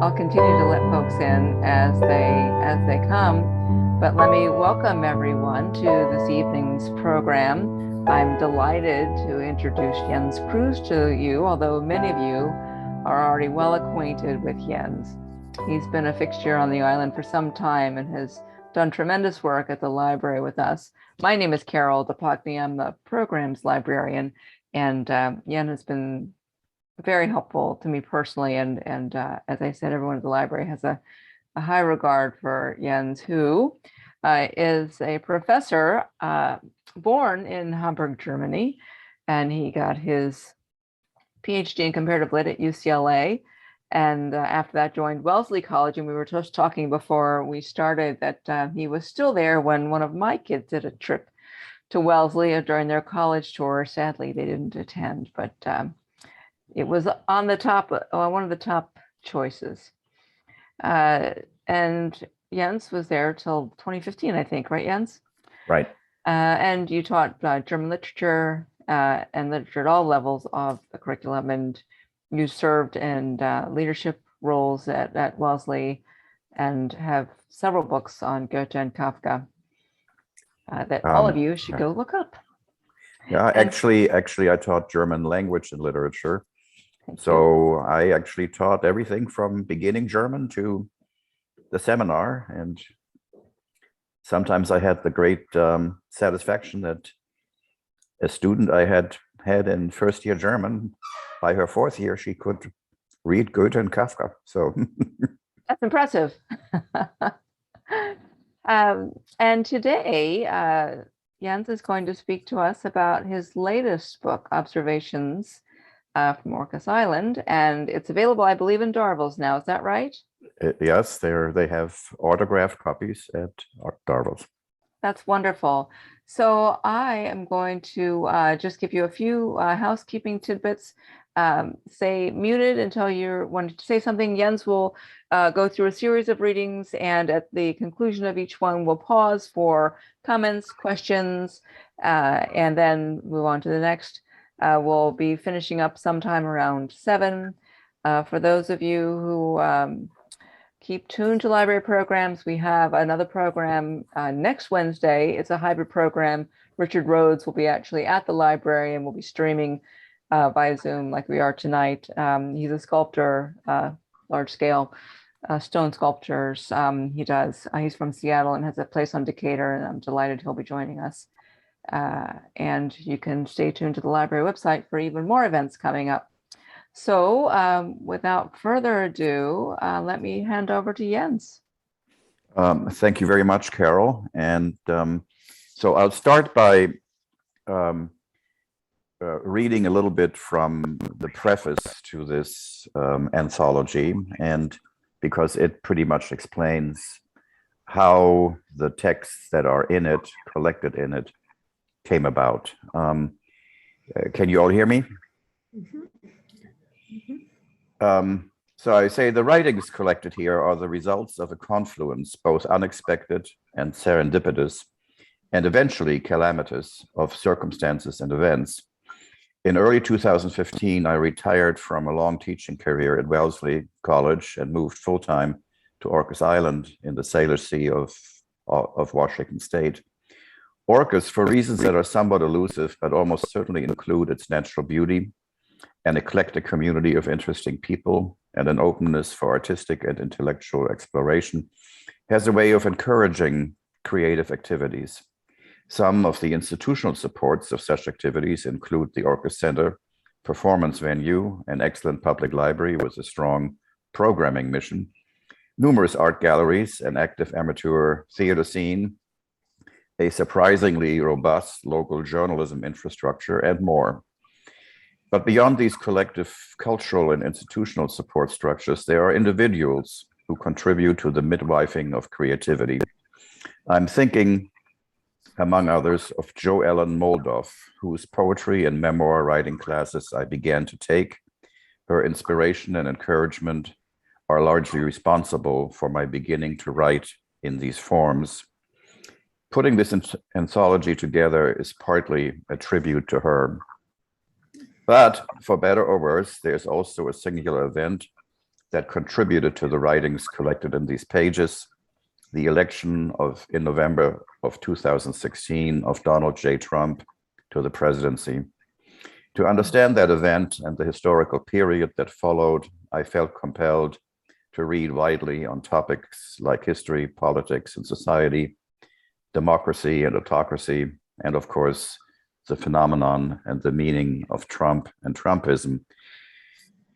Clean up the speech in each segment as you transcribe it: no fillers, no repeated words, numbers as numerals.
I'll continue to let folks in as they come, but let me welcome everyone to this evening's program. I'm delighted to introduce Jens Kruse to you, although many of you are already well acquainted with Jens. He's been a fixture on the island for some time and has done tremendous work at the library with us. My name is Carol DePockney. I'm the program's librarian, and Jens has been very helpful to me personally. And as I said, everyone at the library has a high regard for Jens, who is a professor born in Hamburg, Germany, and he got his PhD in comparative lit at UCLA. And after that joined Wellesley College, and we were just talking before we started that he was still there when one of my kids did a trip to Wellesley during their college tour. Sadly, they didn't attend, but it was on the top, one of the top choices. And Jens was there till 2015, I think, right, Jens? Right. And you taught German literature and literature at all levels of the curriculum, and you served in leadership roles at Wellesley and have several books on Goethe and Kafka that all of you should go look up. Yeah, actually, I taught German language and literature. So I actually taught everything from beginning German to the seminar. And sometimes I had the great satisfaction that a student I had in first year German, by her fourth year, she could read Goethe and Kafka. So that's impressive. And today, Jens is going to speak to us about his latest book, Observations from Orcas Island, and it's available, I believe, in Darvill's now. Is that right? Yes, they have autographed copies at Darvill's. That's wonderful. So I am going to just give you a few housekeeping tidbits. Stay muted until you want to say something. Jens will go through a series of readings, and at the conclusion of each one, we'll pause for comments, questions, and then move on to the next. We'll be finishing up sometime around 7. For those of you who keep tuned to library programs, we have another program next Wednesday. It's a hybrid program. Richard Rhodes will be actually at the library, and we'll be streaming via Zoom like we are tonight. He's a sculptor, large scale stone sculptures. He's from Seattle and has a place on Decatur, and I'm delighted he'll be joining us. And you can stay tuned to the library website for even more events coming up. So without further ado, let me hand over to Jens. Thank you very much, Carol. And so I'll start by reading a little bit from the preface to this anthology, and because it pretty much explains how the texts that are in it, collected in it, came about. Can you all hear me? So I say the writings collected here are the results of a confluence, both unexpected and serendipitous, and eventually calamitous, of circumstances and events. In early 2015, I retired from a long teaching career at Wellesley College and moved full-time to Orcas Island in the Sailor Sea of Washington State. Orcas, for reasons that are somewhat elusive, but almost certainly include its natural beauty, an eclectic community of interesting people, and an openness for artistic and intellectual exploration, has a way of encouraging creative activities. Some of the institutional supports of such activities include the Orcas Center, performance venue, an excellent public library with a strong programming mission, numerous art galleries, an active amateur theater scene, a surprisingly robust local journalism infrastructure, and more. But beyond these collective cultural and institutional support structures, there are individuals who contribute to the midwifing of creativity. I'm thinking, among others, of Jo Ellen Moldoff, whose poetry and memoir writing classes I began to take. Her inspiration and encouragement are largely responsible for my beginning to write in these forms. Putting this anthology together is partly a tribute to her. But for better or worse, there's also a singular event that contributed to the writings collected in these pages. The election in November of 2016 of Donald J. Trump to the presidency. To understand that event and the historical period that followed, I felt compelled to read widely on topics like history, politics, and society, democracy and autocracy, and of course, the phenomenon and the meaning of Trump and Trumpism.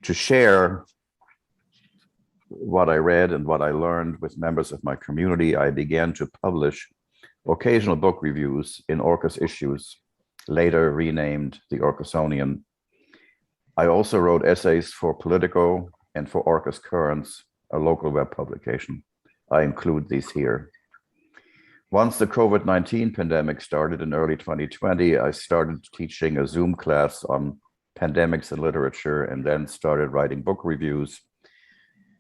To share what I read and what I learned with members of my community, I began to publish occasional book reviews in Orcas Issues, later renamed the Orcasonian. I also wrote essays for Politico and for Orcas Currents, a local web publication. I include these here. Once the COVID-19 pandemic started in early 2020, I started teaching a Zoom class on pandemics and literature, and then started writing book reviews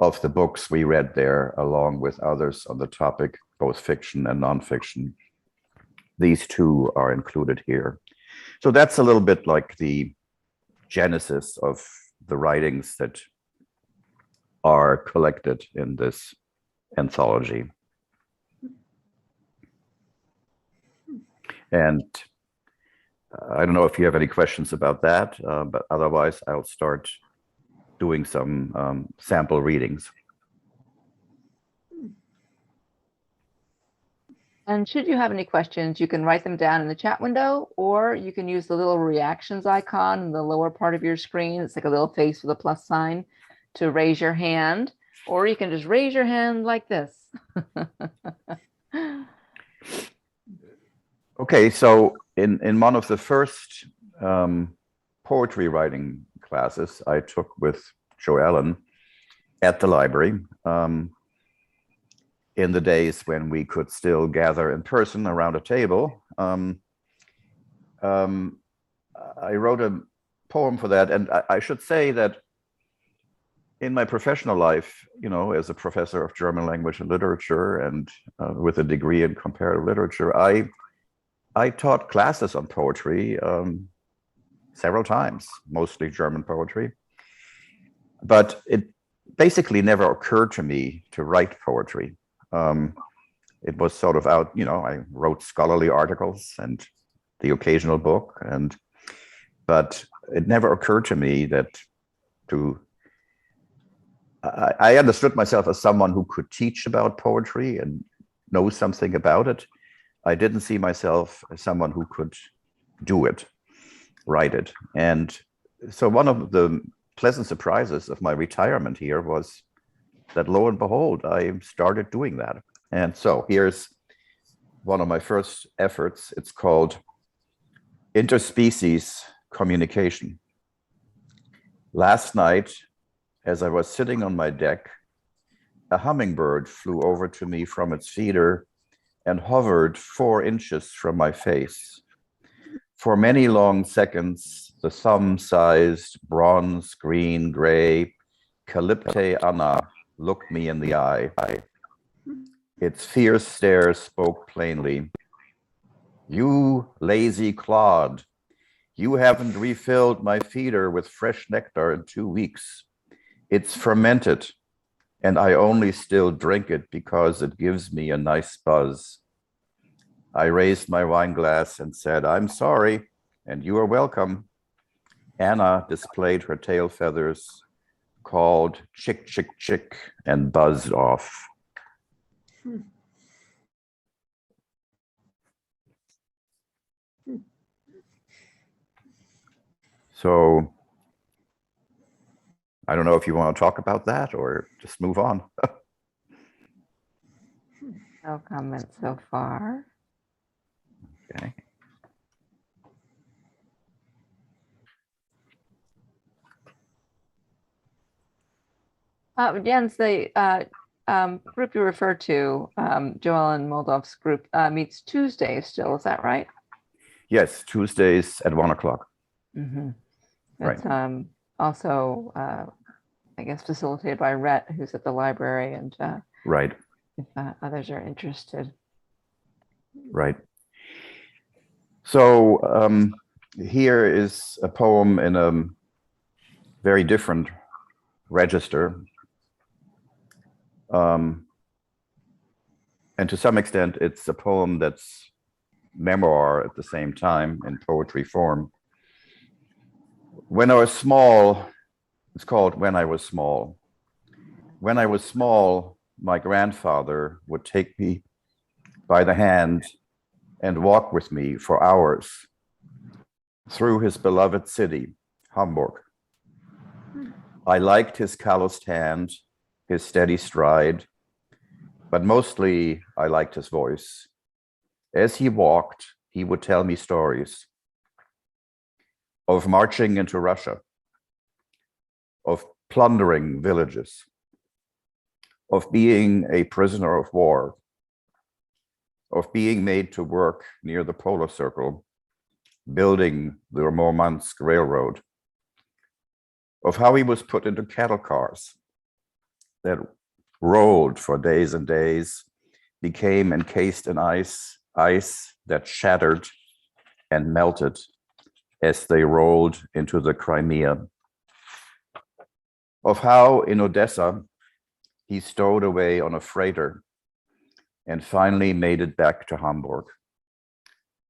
of the books we read there, along with others on the topic, both fiction and nonfiction. These two are included here. So that's a little bit like the genesis of the writings that are collected in this anthology. And I don't know if you have any questions about that, but otherwise I'll start doing some sample readings. And should you have any questions, you can write them down in the chat window, or you can use the little reactions icon in the lower part of your screen. It's like a little face with a plus sign to raise your hand, or you can just raise your hand like this. Okay, so in one of the first poetry writing classes I took with Jo Ellen at the library, in the days when we could still gather in person around a table, I wrote a poem for that. And I should say that in my professional life, you know, as a professor of German language and literature and with a degree in comparative literature, I taught classes on poetry several times, mostly German poetry. But it basically never occurred to me to write poetry. It was sort of out, you know, I wrote scholarly articles and the occasional book, but it never occurred to me that I understood myself as someone who could teach about poetry and know something about it. I didn't see myself as someone who could do it, write it. And so one of the pleasant surprises of my retirement here was that, lo and behold, I started doing that. And so here's one of my first efforts. It's called Interspecies Communication. Last night, as I was sitting on my deck, a hummingbird flew over to me from its feeder and hovered 4 inches from my face. For many long seconds, the thumb-sized, bronze, green, gray Calypte Anna looked me in the eye. Its fierce stare spoke plainly. "You lazy clod, you haven't refilled my feeder with fresh nectar in 2 weeks. It's fermented, and I only still drink it because it gives me a nice buzz." I raised my wine glass and said, "I'm sorry, and you are welcome." Anna displayed her tail feathers, called chick, chick, chick, and buzzed off. So I don't know if you want to talk about that or just move on. No comments so far. Okay. Jens, the group you referred to, Joellen Moldov's group, meets Tuesdays still, is that right? Yes, Tuesdays at 1 o'clock. Mm-hmm. Right. It's also, I guess, facilitated by Rhett, who's at the library, and Right. if others are interested. Right. So here is a poem in a very different register. And to some extent, it's a poem that's memoir at the same time in poetry form. When I was small, it's called When I Was Small. When I was small, my grandfather would take me by the hand and walk with me for hours through his beloved city, Hamburg. I liked his calloused hand, his steady stride, but mostly I liked his voice. As he walked, he would tell me stories of marching into Russia, of plundering villages, of being a prisoner of war, of being made to work near the polar circle, building the Murmansk Railroad, of how he was put into cattle cars that rolled for days and days, became encased in ice that shattered and melted as they rolled into the Crimea, of how in Odessa he stowed away on a freighter and finally made it back to Hamburg,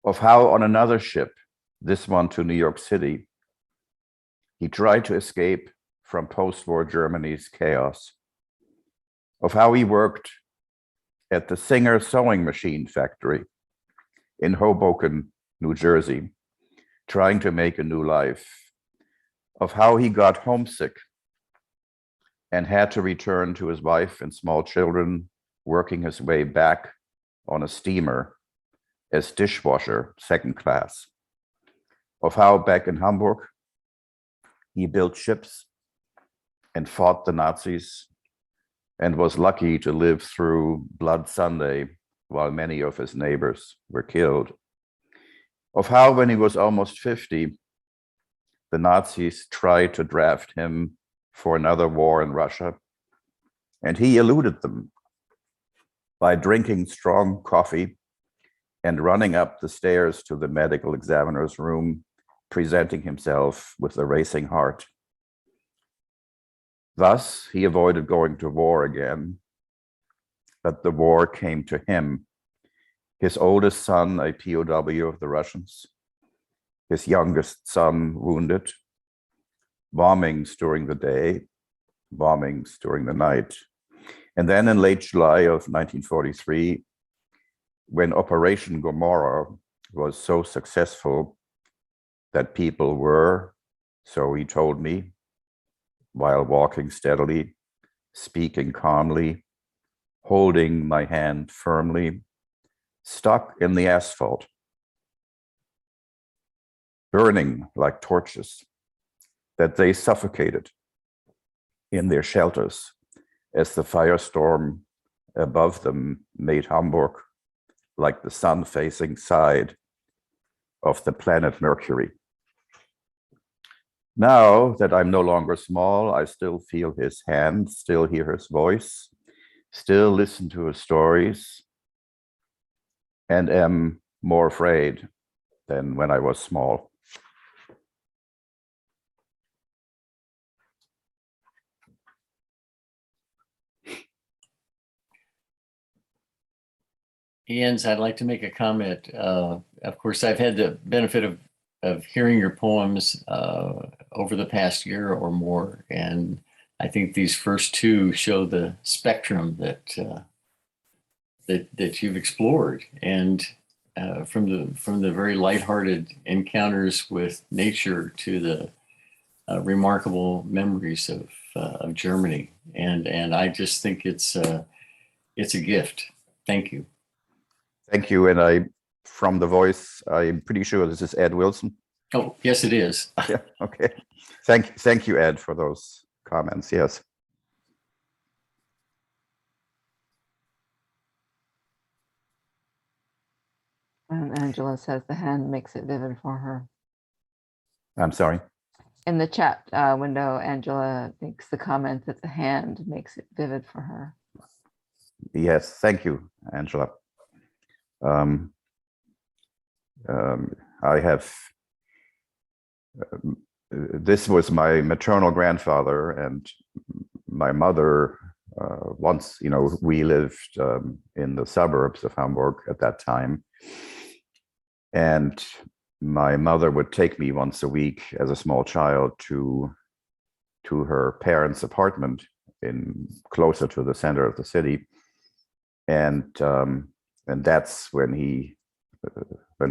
of how on another ship, this one to New York City, he tried to escape from post-war Germany's chaos, of how he worked at the Singer sewing machine factory in Hoboken, New Jersey, trying to make a new life, of how he got homesick and had to return to his wife and small children, working his way back on a steamer as dishwasher, second class, of how back in Hamburg, he built ships and fought the Nazis and was lucky to live through Blood Sunday while many of his neighbors were killed. Of how when he was almost 50, the Nazis tried to draft him for another war in Russia, and he eluded them by drinking strong coffee and running up the stairs to the medical examiner's room, presenting himself with a racing heart. Thus, he avoided going to war again, but the war came to him. His oldest son, a POW of the Russians, his youngest son wounded, bombings during the day, bombings during the night. And then in late July of 1943, when Operation Gomorrah was so successful that people were, so he told me, while walking steadily, speaking calmly, holding my hand firmly, stuck in the asphalt, burning like torches, that they suffocated in their shelters as the firestorm above them made Hamburg like the sun-facing side of the planet Mercury. Now that I'm no longer small, I still feel his hand, still hear his voice, still listen to his stories, and am more afraid than when I was small. Jens, I'd like to make a comment. Of course, I've had the benefit of hearing your poems over the past year or more, and I think these first two show the spectrum that you've explored, and from the very lighthearted encounters with nature to the remarkable memories of Germany, and I just think it's a gift. Thank you. Thank you, and from the voice, I'm pretty sure this is Ed Wilson. Oh, yes, it is. Yeah, okay. Thank you, Ed, for those comments, yes. And Angela says the hand makes it vivid for her. I'm sorry. In the chat window, Angela makes the comment that the hand makes it vivid for her. Yes, thank you, Angela. I have, this was my maternal grandfather, and my mother once, we lived in the suburbs of Hamburg at that time. And my mother would take me once a week as a small child to her parents' apartment closer to the center of the city. And that's when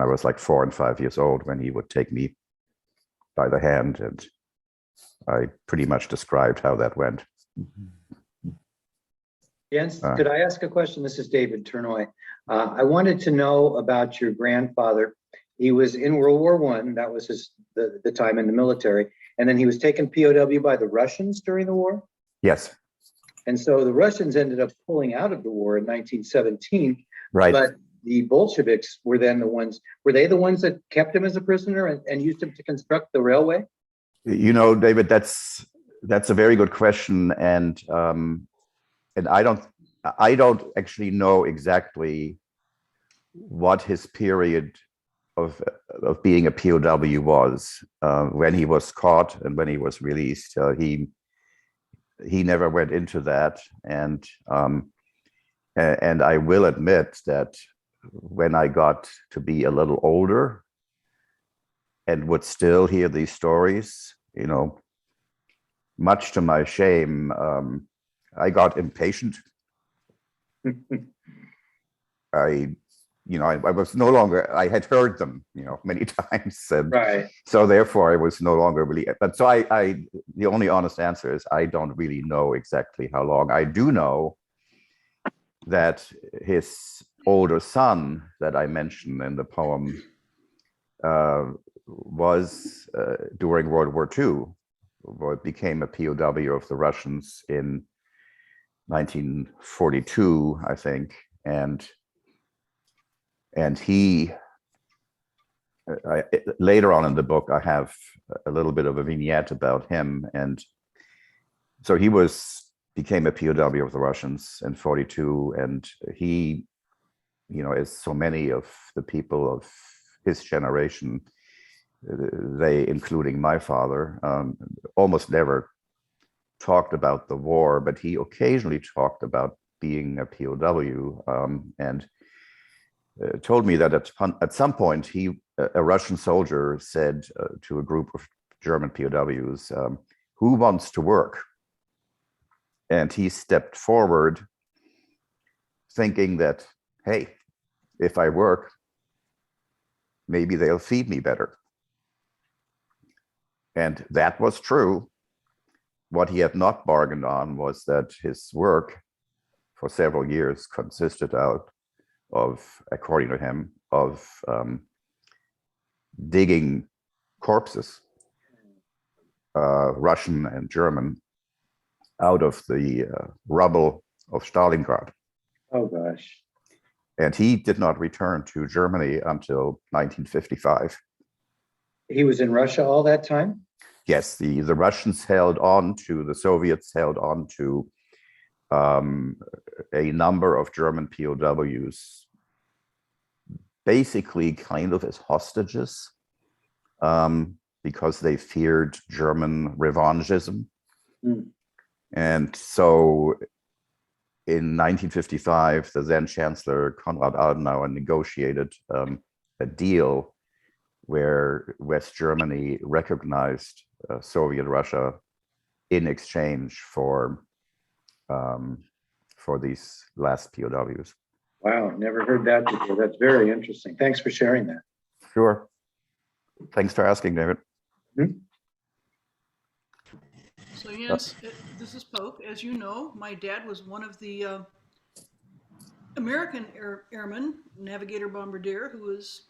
I was like 4 and 5 years old, when he would take me by the hand, and I pretty much described how that went. Jens, could I ask a question? This is David Turnoy. I wanted to know about your grandfather. He was in World War I. That was the time in the military. And then he was taken POW by the Russians during the war. Yes. And so the Russians ended up pulling out of the war in 1917. Right. But the Bolsheviks were then the ones that kept him as a prisoner and used him to construct the railway? David, that's a very good question. And I don't actually know exactly what his period of being a POW was, when he was caught and when he was released. He never went into that, and I will admit that when I got to be a little older and would still hear these stories, much to my shame, I got impatient. I was no longer, I had heard them, many times. And right. So therefore I was no longer really, but so the only honest answer is I don't really know exactly how long. I do know that his older son that I mentioned in the poem was during World War II, became a POW of the Russians in 1942, I think. And he, later on in the book, I have a little bit of a vignette about him. And so he became a POW of the Russians in 42. And he, as so many of the people of his generation, they, including my father, almost never talked about the war, but he occasionally talked about being a POW, and told me that at some point a Russian soldier said to a group of German POWs, "Who wants to work?" And he stepped forward thinking that, hey, if I work, maybe they'll feed me better. And that was true. What he had not bargained on was that his work for several years consisted out of, according to him, of digging corpses, Russian and German, out of the rubble of Stalingrad. Oh, gosh. And he did not return to Germany until 1955. He was in Russia all that time? Yes, the Russians the Soviets held on to a number of German POWs, basically kind of as hostages, because they feared German revanchism. Mm. And so in 1955, the then Chancellor Konrad Adenauer negotiated a deal where West Germany recognized Soviet Russia in exchange for these last POWs. Wow, never heard that before. That's very interesting. Thanks for sharing that. Sure. Thanks for asking, David. Hmm? So Jens, this is Poke. As you know, my dad was one of the American airmen, navigator bombardier, who was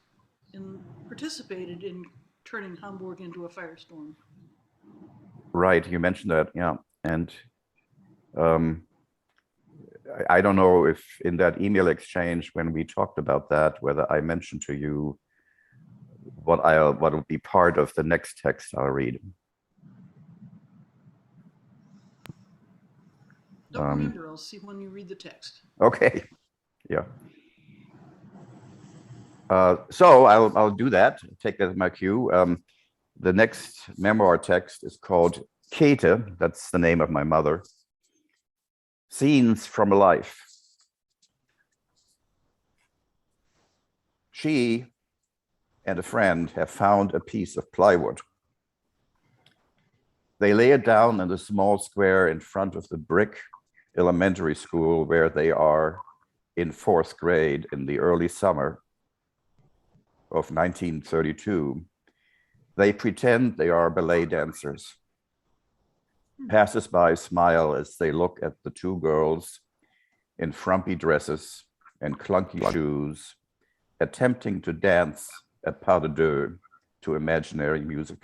participated in turning Hamburg into a firestorm. Right, you mentioned that, yeah. And I don't know if in that email exchange when we talked about that, whether I mentioned to you what would be part of the next text I'll read. Don't remember, I'll see when you read the text. Okay, yeah. So I'll do that, take that as my cue. The next memoir text is called Cata, that's the name of my mother. Scenes from life. She and a friend have found a piece of plywood. They lay it down in the small square in front of the brick elementary school where they are in 4th grade in the early summer of 1932. They pretend they are ballet dancers. Passers-by smile as they look at the two girls in frumpy dresses and clunky shoes, attempting to dance a pas de deux to imaginary music.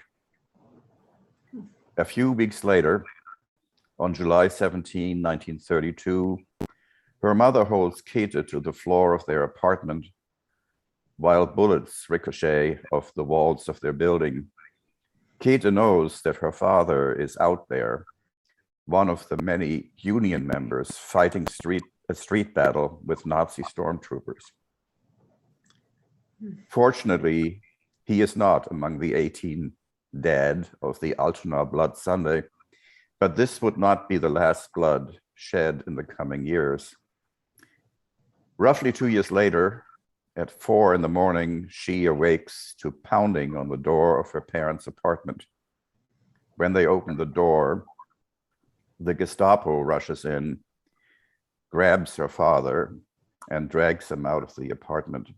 A few weeks later, on July 17, 1932, her mother holds Cata to the floor of their apartment while bullets ricochet off the walls of their building. Cata knows that her father is out there, one of the many Union members fighting a street battle with Nazi stormtroopers. Fortunately, he is not among the 18 dead of the Altona Blood Sunday, but this would not be the last blood shed in the coming years. Roughly 2 years later, at 4 in the morning, she awakes to pounding on the door of her parents' apartment. When they open the door, the Gestapo rushes in, grabs her father, and drags him out of the apartment.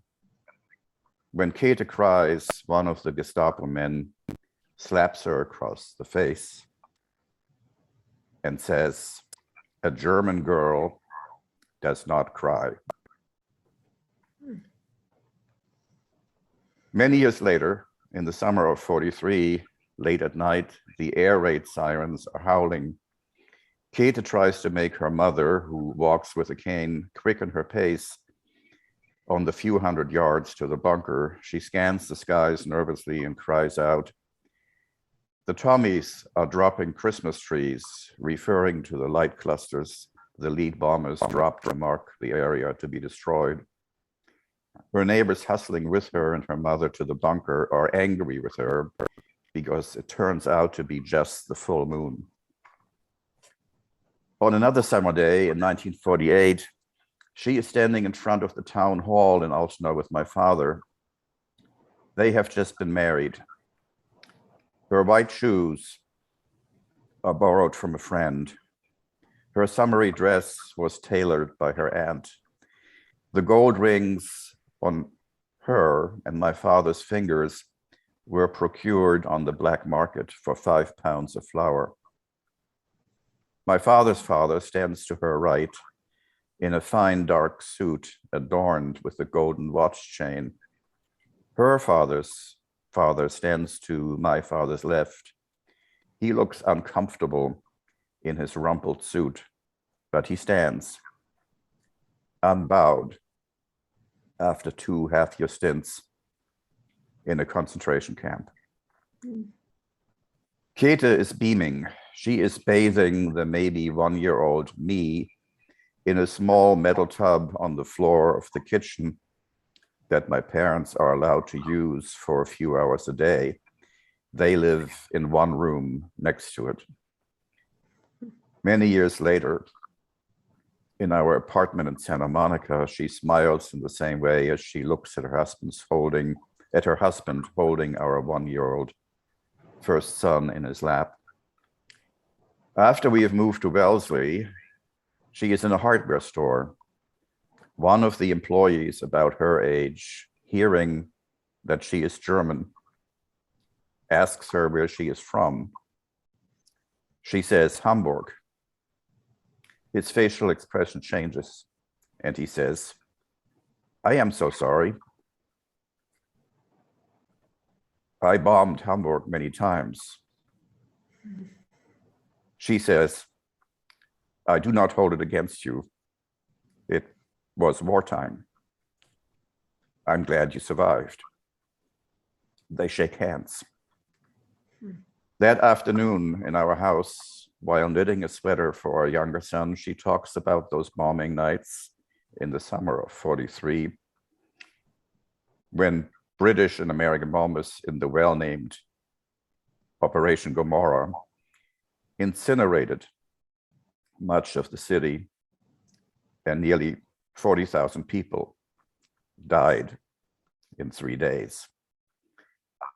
When Cata cries, one of the Gestapo men slaps her across the face and says, "A German girl does not cry." Many years later, in the summer of 43, late at night, the air raid sirens are howling. Cata tries to make her mother, who walks with a cane, quicken her pace. On the few hundred yards to the bunker, she scans the skies nervously and cries out, "The Tommies are dropping Christmas trees," referring to the light clusters the lead bombers dropped to mark the area to be destroyed. Her neighbors hustling with her and her mother to the bunker are angry with her because it turns out to be just the full moon. On another summer day in 1948, she is standing in front of the town hall in Altona with my father. They have just been married. Her white shoes are borrowed from a friend. Her summery dress was tailored by her aunt. The gold rings on her and my father's fingers were procured on the black market for 5 pounds of flour. My father's father stands to her right in a fine dark suit adorned with a golden watch chain. Her father's father stands to my father's left. He looks uncomfortable in his rumpled suit, but he stands unbowed after 2 half-year stints in a concentration camp. Cata is beaming. She is bathing the maybe 1-year-old me in a small metal tub on the floor of the kitchen that my parents are allowed to use for a few hours a day. They live in one room next to it. Many years later, in our apartment in Santa Monica, she smiles in the same way as she looks at her husband holding our 1-year-old first son in his lap. After we have moved to Wellesley, she is in a hardware store. One of the employees about her age, hearing that she is German, asks her where she is from. She says, "Hamburg." His facial expression changes, and he says, "I am so sorry. I bombed Hamburg many times." She says, "I do not hold it against you. It was wartime. I'm glad you survived." They shake hands. That afternoon in our house, while knitting a sweater for our younger son, she talks about those bombing nights in the summer of 43, when British and American bombers in the well-named Operation Gomorrah incinerated much of the city and nearly 40,000 people died in 3 days.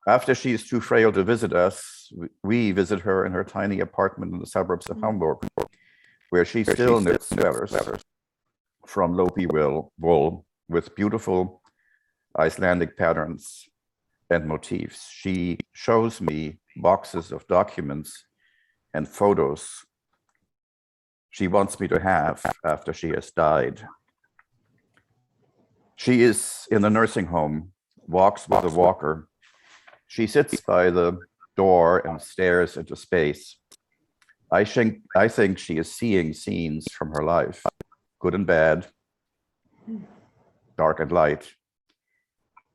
After she is too frail to visit us, we visit her in her tiny apartment in the suburbs of Hamburg, where she still knits sweaters from Lopi wool with beautiful Icelandic patterns and motifs. She shows me boxes of documents and photos she wants me to have after she has died. She is in the nursing home, walks with a walker. She sits by the door and stares into space. I think she is seeing scenes from her life, good and bad, dark and light.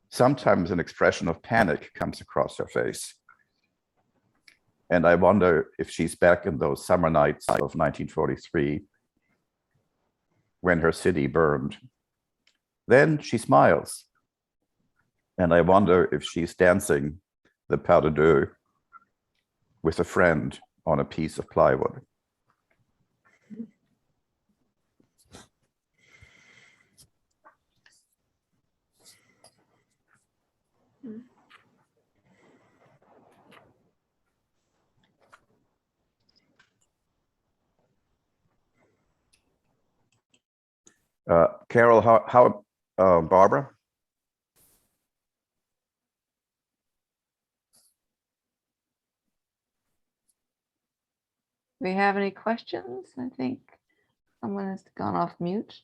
Sometimes an expression of panic comes across her face. And I wonder if she's back in those summer nights of 1943 when her city burned. Then she smiles. And I wonder if she's dancing the pas de deux with a friend on a piece of plywood. Carol, how Barbara? Do we have any questions? I think someone has gone off mute.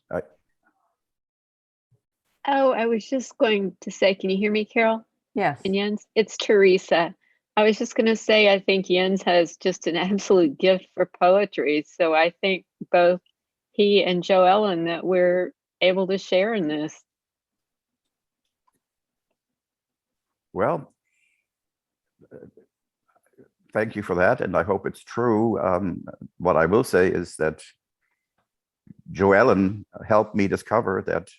Oh, I was just going to say, can you hear me, Carol Yes. and Jens? It's Teresa. I was just going to say, I think Jens has just an absolute gift for poetry. So I think both he and Joe Ellen that we're able to share in this. Well, thank you for that, and I hope it's true. What I will say is that Joe Ellen helped me discover that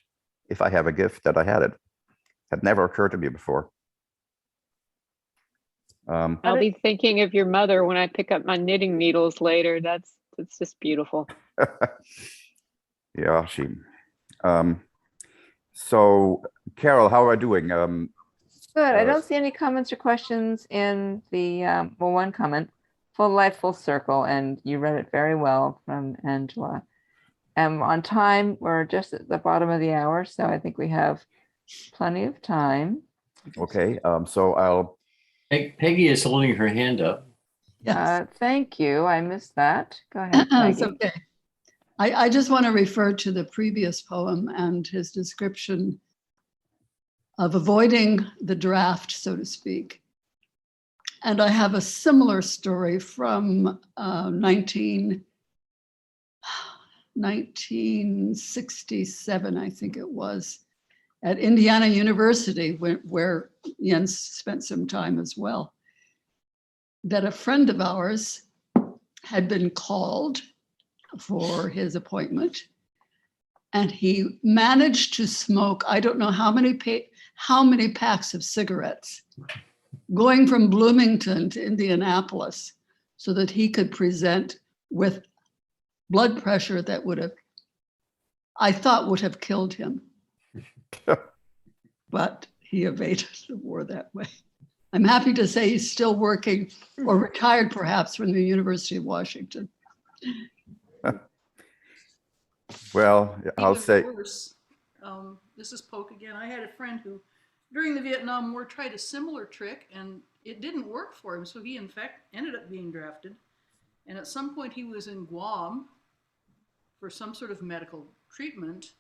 if I have a gift, that I had it. Had never occurred to me before. I'll be thinking of your mother when I pick up my knitting needles later. That's just beautiful. Yeah, she. So, Carol, how are you doing? Good. I don't see any comments or questions in the, well, one comment, full life, full circle, and you read it very well from Angela. On time, we're just at the bottom of the hour, so I think we have plenty of time. Okay, so I'll. Peggy is holding her hand up. Yes, Thank you. I missed that. Go ahead, it's Peggy. okay. I just want to refer to the previous poem and his description of avoiding the draft, so to speak. And I have a similar story from 1967, I think it was, at Indiana University, where Jens spent some time as well, that a friend of ours had been called for his appointment, and he managed to smoke, I don't know how many packs of cigarettes, going from Bloomington to Indianapolis, so that he could present with blood pressure that I thought would have killed him. But he evaded the war that way. I'm happy to say he's still working, or retired perhaps, from the University of Washington. Well, I'll Even say. worse, this is Polk again. I had a friend who, during the Vietnam War, tried a similar trick, and it didn't work for him. So he, in fact, ended up being drafted. And at some point, he was in Guam for some sort of medical treatment,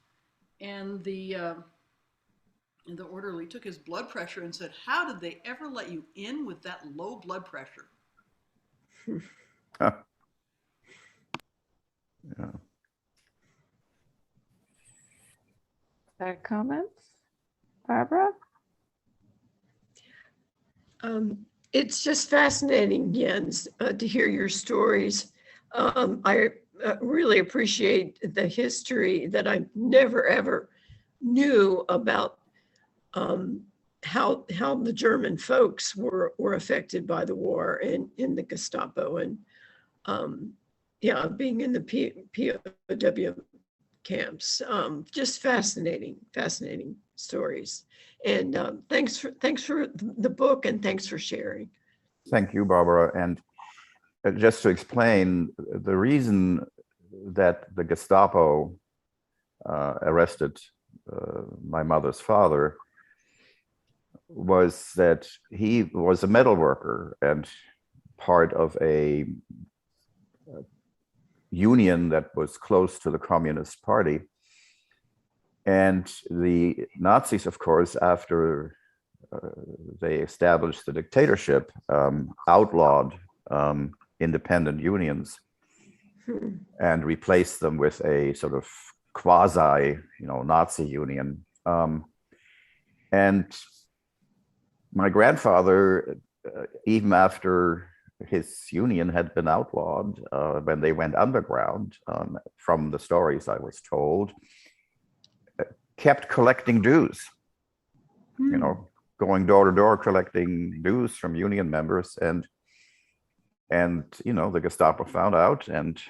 and the orderly took his blood pressure and said, "How did they ever let you in with that low blood pressure?" Huh. Yeah. Comments? Barbara? It's just fascinating, Jens, to hear your stories. I really appreciate the history that I never ever knew about how the German folks were affected by the war and in the Gestapo, and yeah, being in the POW camps. Just fascinating, fascinating stories. And thanks for the book, and thanks for sharing. Thank you, Barbara. And just to explain, the reason that the Gestapo arrested my mother's father was that he was a metal worker and part of a union that was close to the Communist Party. And the Nazis, of course, after they established the dictatorship, outlawed independent unions and replaced them with a sort of quasi, Nazi union. And my grandfather, even after his union had been outlawed, when they went underground, from the stories I was told, kept collecting dues, going door to door collecting dues from union members, and the Gestapo found out and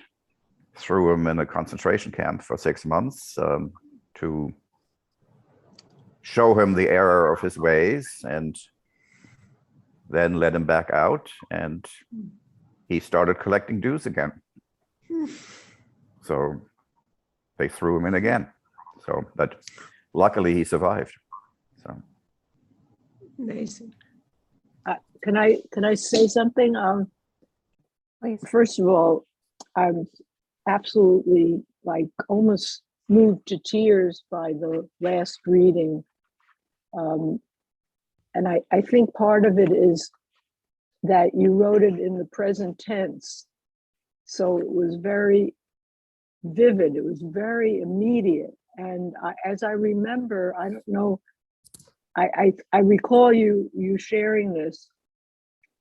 threw him in a concentration camp for 6 months to show him the error of his ways, and then let him back out, and he started collecting dues again. So they threw him in again. So, but luckily he survived. So Amazing. Can I say something? Please. First of all, I'm absolutely almost moved to tears by the last reading. And I think part of it is that you wrote it in the present tense. So it was very vivid. It was very immediate. And as I remember, I don't know, I recall you sharing this.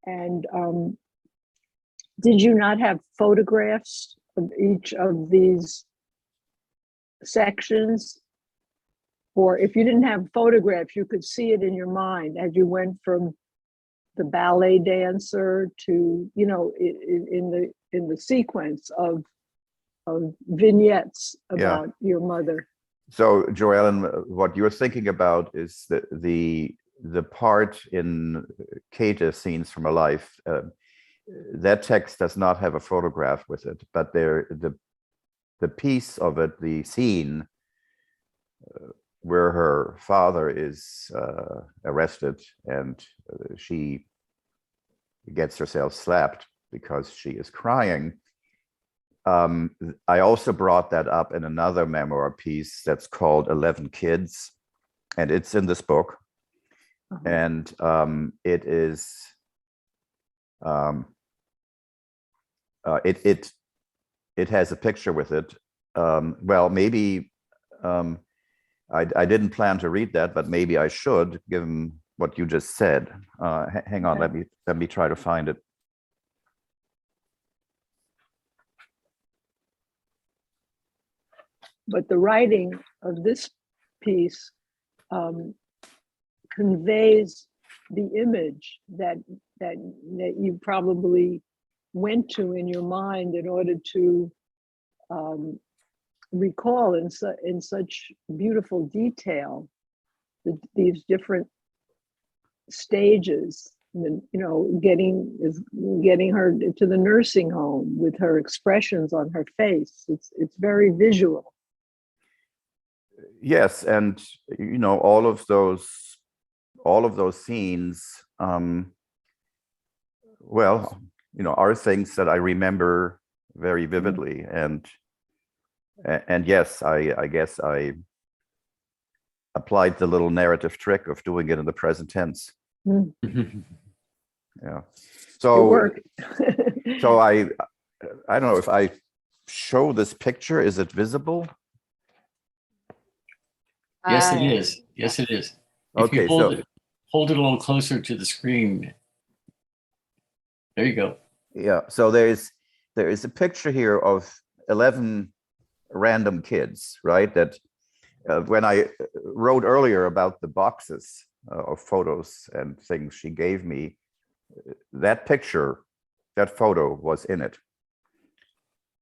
And did you not have photographs of each of these sections? Or if you didn't have photographs, you could see it in your mind as you went from the ballet dancer to, in the sequence of vignettes about your mother. So, Joellen, what you're thinking about is the part in Cata, Scenes from a Life. That text does not have a photograph with it, but the piece of it, the scene where her father is arrested and she gets herself slapped because she is crying. I also brought that up in another memoir piece that's called 11 Kids, and it's in this book. And it is, it has a picture with it. Well, maybe I didn't plan to read that, but maybe I should, given what you just said. Hang on, let me try to find it. But the writing of this piece conveys the image that you probably went to in your mind in order to recall in such beautiful detail these different stages. Getting her to the nursing home with her expressions on her face. It's very visual. Yes, and all of those scenes, are things that I remember very vividly, and yes, I guess I applied the little narrative trick of doing it in the present tense. Yeah. So so I don't know if I show this picture. Is it visible? Yes, it is. Yes, it is. If Okay, you hold it a little closer to the screen. There you go. Yeah. So there is a picture here of 11 random kids, right? That when I wrote earlier about the boxes of photos and things she gave me, that photo was in it.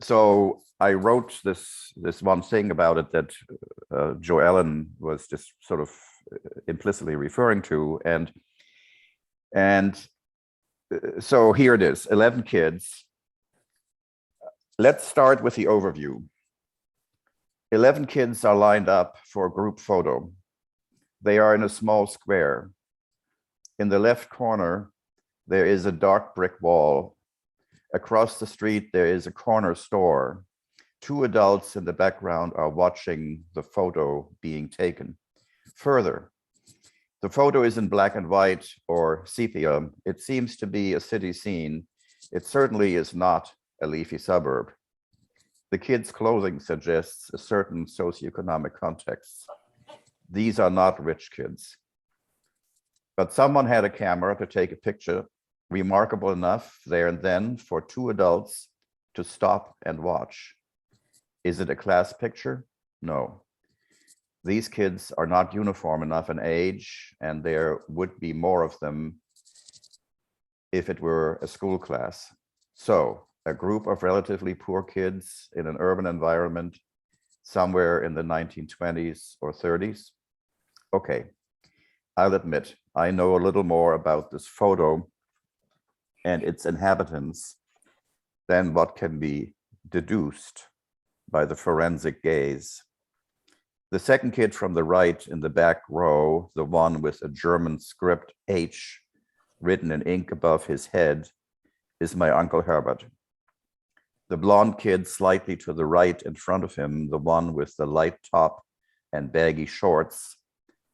So I wrote this one thing about it that Joe Allen was just sort of implicitly referring to, and so here it is, 11 kids. Let's start with the overview. 11 kids are lined up for a group photo. They are in a small square. In the left corner, there is a dark brick wall. Across the street, there is a corner store. 2 adults in the background are watching the photo being taken. Further, the photo is in black and white or sepia. It seems to be a city scene. It certainly is not a leafy suburb. The kids' clothing suggests a certain socioeconomic context. These are not rich kids. But someone had a camera to take a picture, remarkable enough there and then for 2 adults to stop and watch. Is it a class picture? No. These kids are not uniform enough in age, and there would be more of them if it were a school class. So, a group of relatively poor kids in an urban environment somewhere in the 1920s or 30s. Okay, I'll admit, I know a little more about this photo and its inhabitants than what can be deduced by the forensic gaze. The second kid from the right in the back row, the one with a German script H written in ink above his head, is my Uncle Herbert. The blonde kid slightly to the right in front of him, the one with the light top and baggy shorts,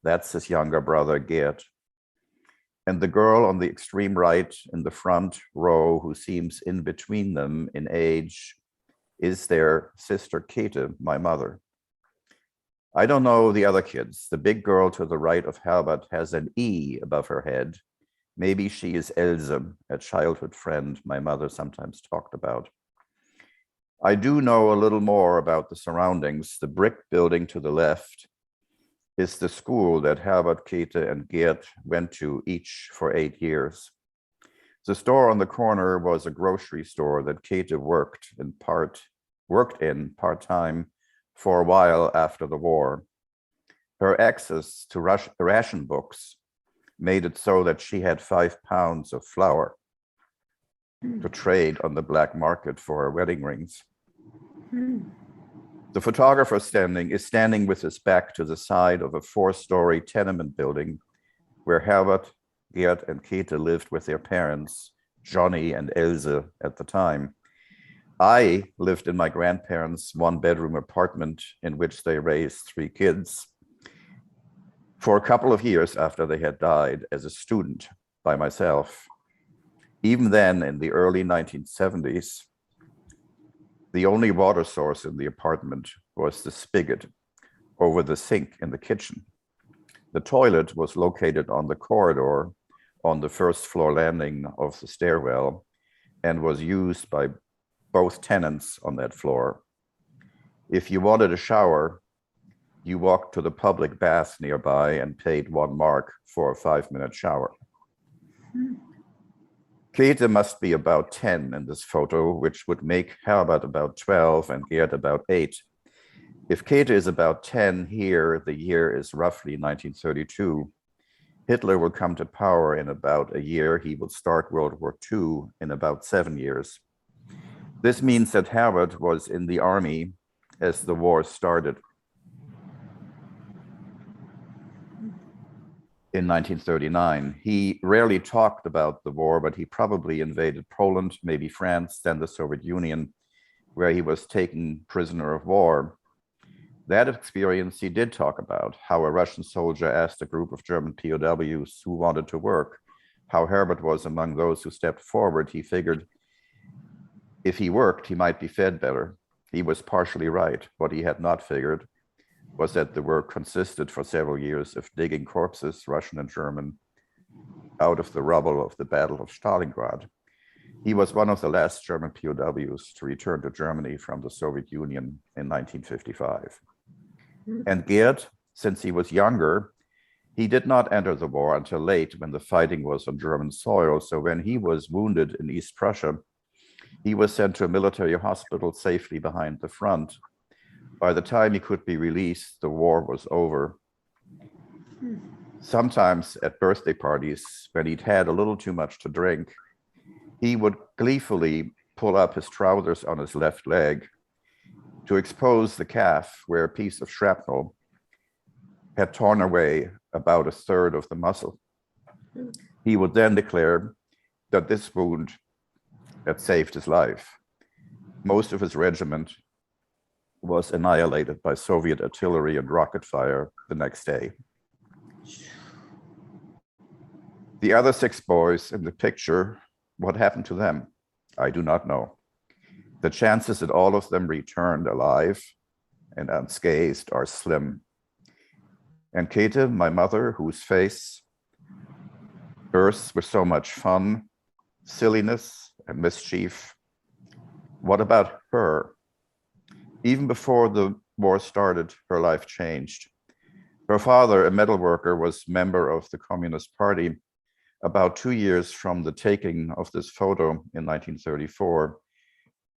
that's his younger brother, Gerd. And the girl on the extreme right in the front row, who seems in between them in age, is their sister Cata, my mother. I don't know the other kids. The big girl to the right of Herbert has an E above her head. Maybe she is Else, a childhood friend my mother sometimes talked about. I do know a little more about the surroundings. The brick building to the left is the school that Herbert, Cata, and Gerd went to each for 8 years. The store on the corner was a grocery store that Cata worked in part-time for a while after the war. Her access to ration books made it so that she had 5 pounds of flour to trade on the black market for her wedding rings. The photographer is standing with his back to the side of a 4-story tenement building where Herbert, Gerd, and Cata lived with their parents, Johnny and Else at the time. I lived in my grandparents' 1-bedroom apartment in which they raised 3 kids for a couple of years after they had died as a student by myself. Even then, in the early 1970s, the only water source in the apartment was the spigot over the sink in the kitchen. The toilet was located on the corridor on the 1st floor landing of the stairwell and was used by both tenants on that floor. If you wanted a shower, you walked to the public bath nearby and paid 1 mark for a 5-minute shower. Cata must be about 10 in this photo, which would make Herbert about 12 and Gerd about 8. If Cata is about 10 here, the year is roughly 1932. Hitler will come to power in about a year. He will start World War II in about 7 years. This means that Herbert was in the army as the war started. In 1939. He rarely talked about the war, but he probably invaded Poland, maybe France, then the Soviet Union, where he was taken prisoner of war. That experience he did talk about, how a Russian soldier asked a group of German POWs who wanted to work, how Herbert was among those who stepped forward. He figured if he worked, he might be fed better. He was partially right. What he had not figured was that the work consisted for several years of digging corpses, Russian and German, out of the rubble of the Battle of Stalingrad. He was one of the last German POWs to return to Germany from the Soviet Union in 1955. And Gerd, since he was younger, he did not enter the war until late when the fighting was on German soil. So when he was wounded in East Prussia, He was sent to a military hospital safely behind the front. By the time he could be released, the war was over. Sometimes at birthday parties, when he'd had a little too much to drink, he would gleefully pull up his trousers on his left leg to expose the calf where a piece of shrapnel had torn away about a third of the muscle. He would then declare that this wound had saved his life. Most of his regiment was annihilated by Soviet artillery and rocket fire the next day. The other 6 boys in the picture, what happened to them? I do not know. The chances that all of them returned alive and unscathed are slim. And Cata, my mother, whose face bursts with so much fun, silliness, and mischief, what about her? Even before the war started, her life changed. Her father, a metal worker, was member of the Communist Party. About 2 years from the taking of this photo in 1934,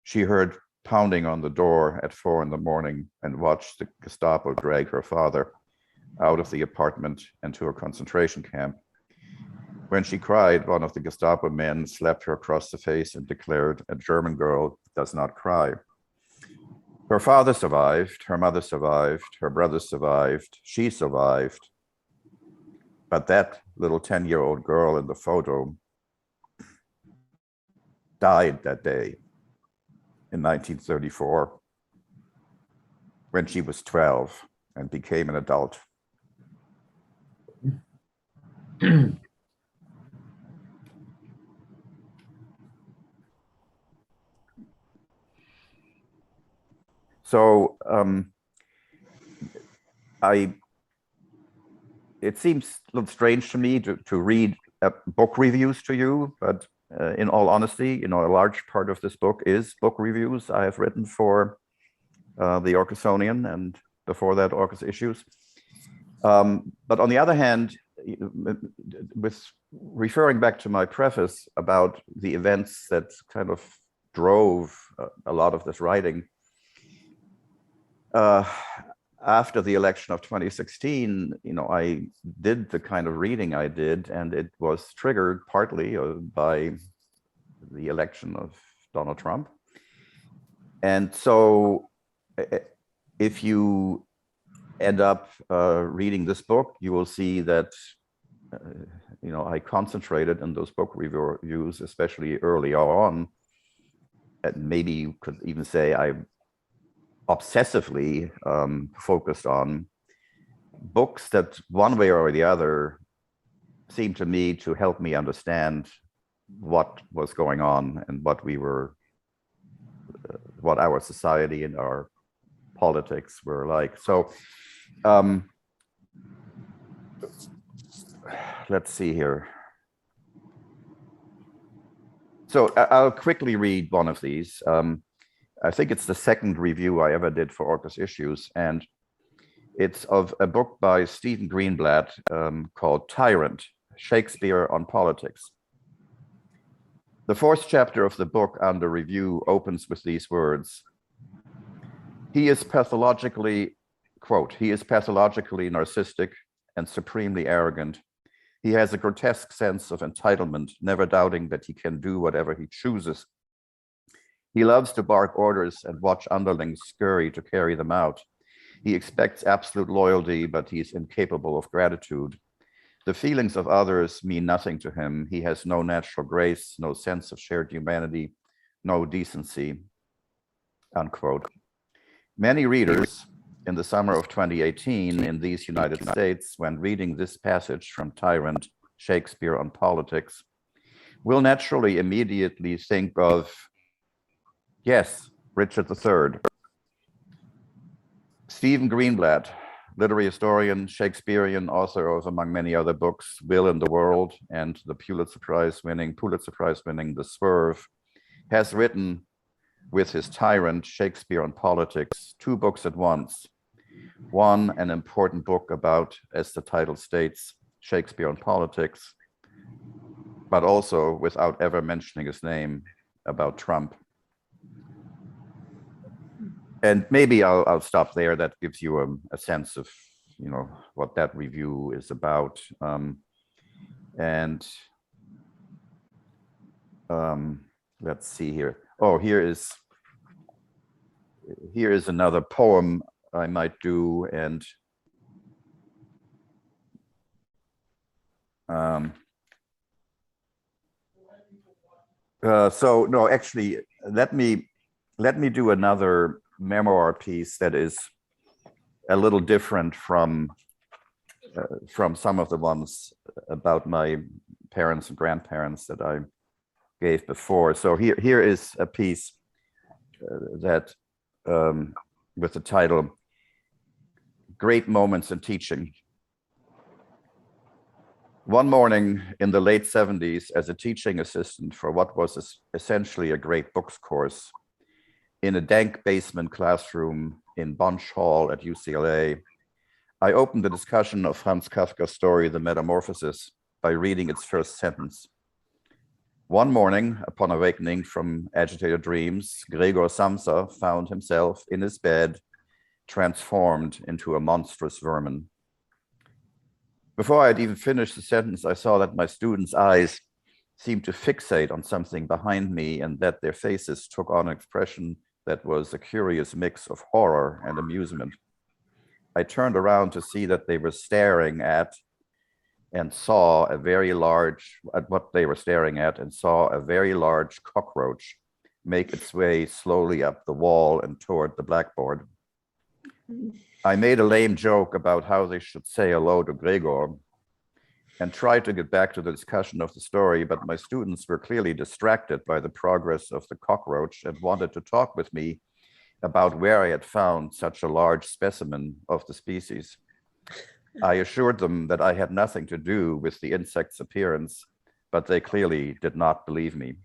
she heard pounding on the door at 4 a.m. and watched the Gestapo drag her father out of the apartment and to a concentration camp. When she cried, one of the Gestapo men slapped her across the face and declared, "A German girl does not cry." Her father survived, her mother survived, her brother survived, she survived. But that little 10-year-old girl in the photo died that day in 1934 when she was 12 and became an adult. So it seems a little strange to me to read book reviews to you, but in all honesty, a large part of this book is book reviews I have written for the Orcasonian and before that Orcas Issues. But on the other hand, with referring back to my preface about the events that kind of drove a lot of this writing, after the election of 2016, I did the kind of reading I did, and it was triggered partly by the election of Donald Trump. And so if you end up reading this book, you will see that, I concentrated in those book reviews, especially early on, and maybe you could even say I obsessively focused on books that one way or the other seemed to me to help me understand what was going on and what our society and our politics were like. So let's see here. So I'll quickly read one of these. I think it's the second review I ever did for Orcas Issues, and it's of a book by Stephen Greenblatt called Tyrant, Shakespeare on Politics. The 4th chapter of the book under review opens with these words. He is pathologically, quote, he is pathologically narcissistic and supremely arrogant. He has a grotesque sense of entitlement, never doubting that he can do whatever he chooses. He loves to bark orders and watch underlings scurry to carry them out. He expects absolute loyalty, but he's incapable of gratitude. The feelings of others mean nothing to him. He has no natural grace, no sense of shared humanity, no decency, unquote. Many readers in the summer of 2018 in these United States, when reading this passage from Tyrant, Shakespeare on Politics, will naturally immediately think of, yes, Richard III. Stephen Greenblatt, literary historian, Shakespearean, author of, among many other books, Will in the World and the Pulitzer Prize winning The Swerve, has written with his Tyrant, Shakespeare on Politics, 2 books at once. One, an important book about, as the title states, Shakespeare on Politics, but also, without ever mentioning his name, about Trump And maybe I'll stop there. That gives you a sense of, you know, what that review is about. Let's see here. Oh, here is another poem I might do. And so no, actually, let me do another memoir piece that is a little different from some of the ones about my parents and grandparents that I gave before. So here is a piece that with the title "Great Moments in Teaching." One morning in the late 70s, as a teaching assistant for what was essentially a great books course, in a dank basement classroom in Bunch Hall at UCLA, I opened the discussion of Franz Kafka's story, The Metamorphosis, by reading its first sentence. One morning, upon awakening from agitated dreams, Gregor Samsa found himself in his bed, transformed into a monstrous vermin. Before I had even finished the sentence, I saw that my students' eyes seemed to fixate on something behind me and that their faces took on an expression that was a curious mix of horror and amusement. I turned around to see that they were staring at and saw a very large, at what they were staring at, and saw a very large cockroach make its way slowly up the wall and toward the blackboard. I made a lame joke about how they should say hello to Gregor and tried to get back to the discussion of the story, but my students were clearly distracted by the progress of the cockroach and wanted to talk with me about where I had found such a large specimen of the species. I assured them that I had nothing to do with the insect's appearance, but they clearly did not believe me.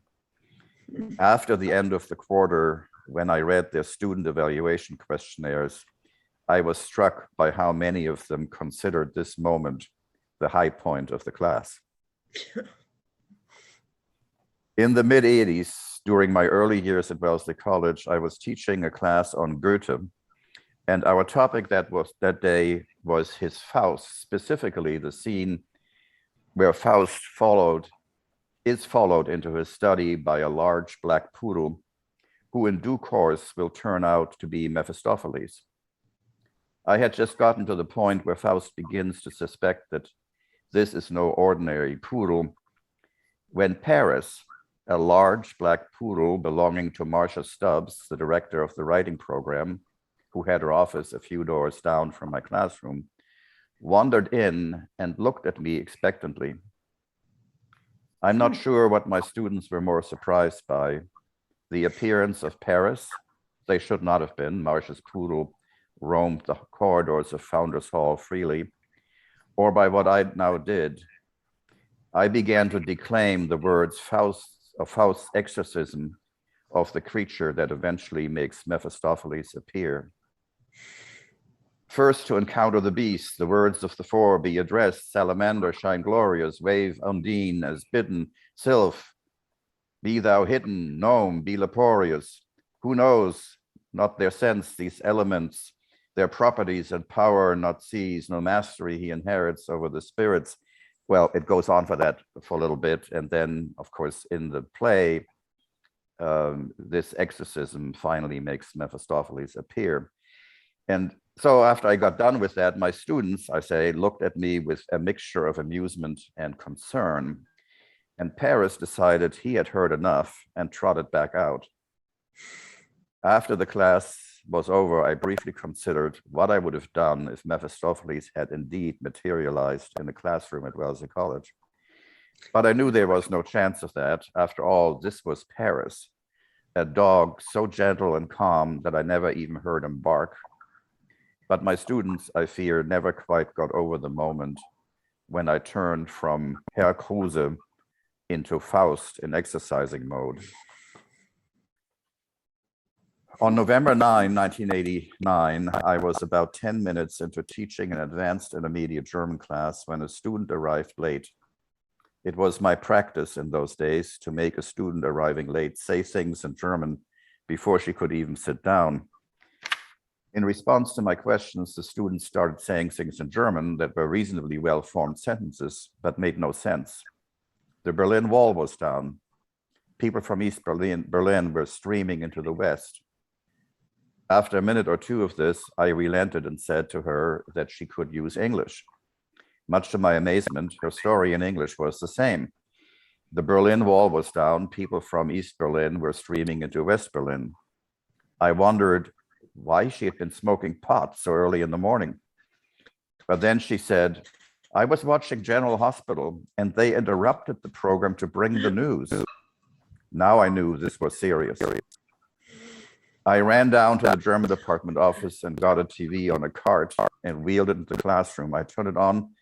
After the end of the quarter, when I read their student evaluation questionnaires, I was struck by how many of them considered this moment the high point of the class. In the mid-80s, during my early years at Wellesley College, I was teaching a class on Goethe, and our topic that day was his Faust, specifically the scene where Faust is followed into his study by a large black poodle, who in due course will turn out to be Mephistopheles. I had just gotten to the point where Faust begins to suspect that this is no ordinary poodle, when Paris, a large black poodle belonging to Marcia Stubbs, the director of the writing program, who had her office a few doors down from my classroom, wandered in and looked at me expectantly. I'm not sure what my students were more surprised by, the appearance of Paris. They should not have been. Marcia's poodle roamed the corridors of Founders Hall freely, or by what I now did. I began to declaim the words of Faust's exorcism of the creature that eventually makes Mephistopheles appear. First to encounter the beast, the words of the four be addressed: salamander, shine glorious, wave Undine as bidden, sylph, be thou hidden, gnome, be laborious. Who knows not their sense, these elements, their properties and power not sees, no mastery he inherits over the spirits. Well, it goes on for a little bit. And then, of course, in the play, this exorcism finally makes Mephistopheles appear. And so after I got done with that, my students, I say, looked at me with a mixture of amusement and concern. And Paris decided he had heard enough and trotted back out. After the class was over, I briefly considered what I would have done if Mephistopheles had indeed materialized in the classroom at Wellesley College. But I knew there was no chance of that. After all, this was Paris, a dog so gentle and calm that I never even heard him bark. But my students, I fear, never quite got over the moment when I turned from Herr Kruse into Faust in exercising mode. On November 9, 1989, I was about 10 minutes into teaching an advanced intermediate German class when a student arrived late. It was my practice in those days to make a student arriving late say things in German before she could even sit down. In response to my questions, the students started saying things in German that were reasonably well-formed sentences, but made no sense. The Berlin Wall was down. People from East Berlin were streaming into the West. After a minute or two of this, I relented and said to her that she could use English. Much to my amazement, her story in English was the same. The Berlin Wall was down. People from East Berlin were streaming into West Berlin. I wondered why she had been smoking pot so early in the morning. But then she said, I was watching General Hospital and they interrupted the program to bring the news. Now I knew this was serious. I ran down to the German department office and got a TV on a cart and wheeled it into the classroom. I turned it on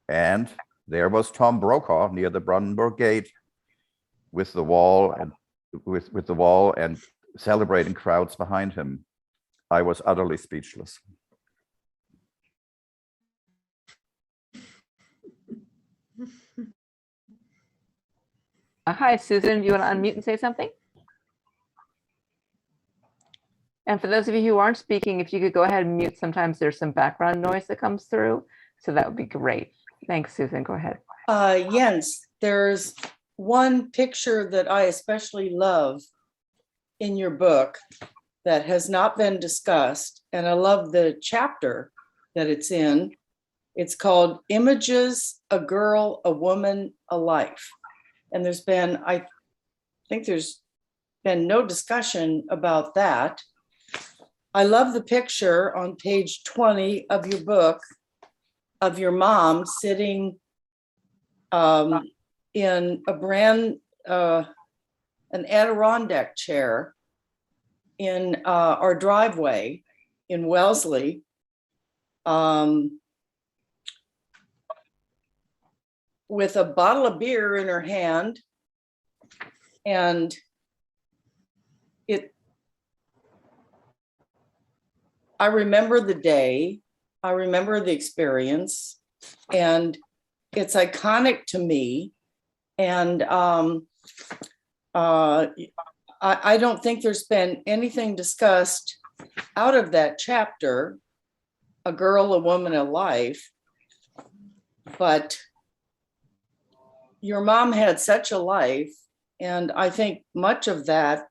and there was Tom Brokaw near the Brandenburg Gate with the wall and celebrating crowds behind him. I was utterly speechless. Hi, Susan, do you want to unmute and say something? And for those of you who aren't speaking, if you could go ahead and mute, sometimes there's some background noise that comes through. So that would be great. Thanks, Susan, go ahead. Jens, there's one picture that I especially love in your book that has not been discussed, and I love the chapter that it's in. It's called Images, a Girl, a Woman, a Life. And I think there's been no discussion about that. I love the picture on page 20 of your book of your mom sitting in an Adirondack chair in our driveway in Wellesley. With a bottle of beer in her hand, and I remember the day, I remember the experience, and it's iconic to me. And I don't think there's been anything discussed out of that chapter, A Girl, a Woman, a Life, but your mom had such a life, and I think much of that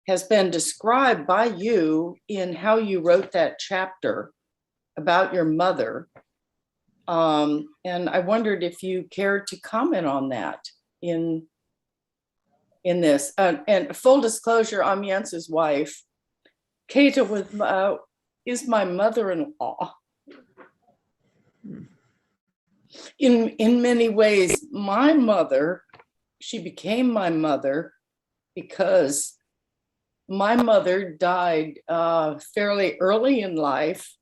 has been described by you in how you wrote that chapter about your mother. And I wondered if you cared to comment on that in this. And full disclosure, I'm Jens's wife. Cata is my mother-in-law. In many ways, my mother, she became my mother because my mother died fairly early in life,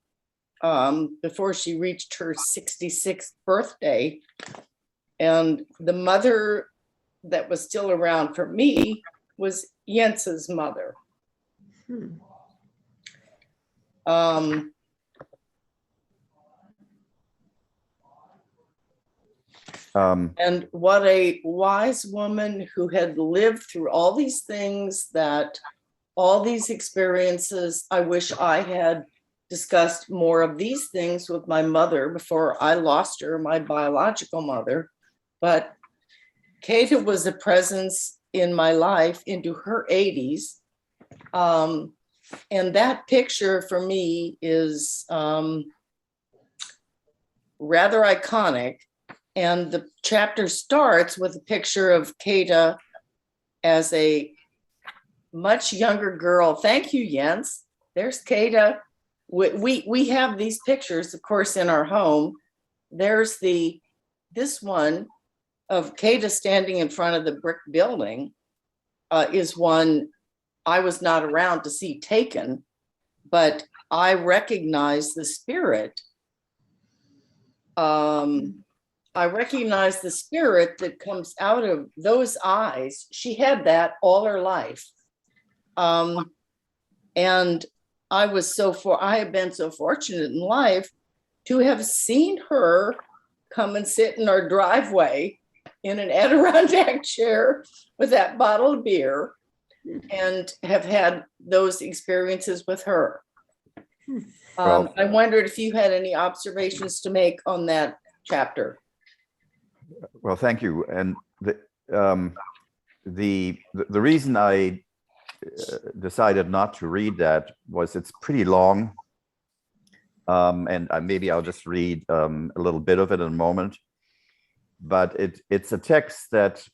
before she reached her 66th birthday. And the mother that was still around for me was Jens's mother. And what a wise woman who had lived through all these things, all these experiences. I wish I had discussed more of these things with my mother before I lost her, my biological mother. But Cata was a presence in my life into her 80s. And that picture for me is rather iconic. And the chapter starts with a picture of Cata as a much younger girl. Thank you, Jens. There's Cata. We have these pictures, of course, in our home. There's this one of Cata standing in front of the brick building is one I was not around to see taken, but I recognize the spirit. I recognize the spirit that comes out of those eyes. She had that all her life. And I have been so fortunate in life to have seen her come and sit in our driveway in an Adirondack chair with that bottle of beer and have had those experiences with her. Well- I wondered if you had any observations to make on that chapter. Well, thank you. And the reason I decided not to read that was it's pretty long. And maybe I'll just read a little bit of it in a moment. But it's a text that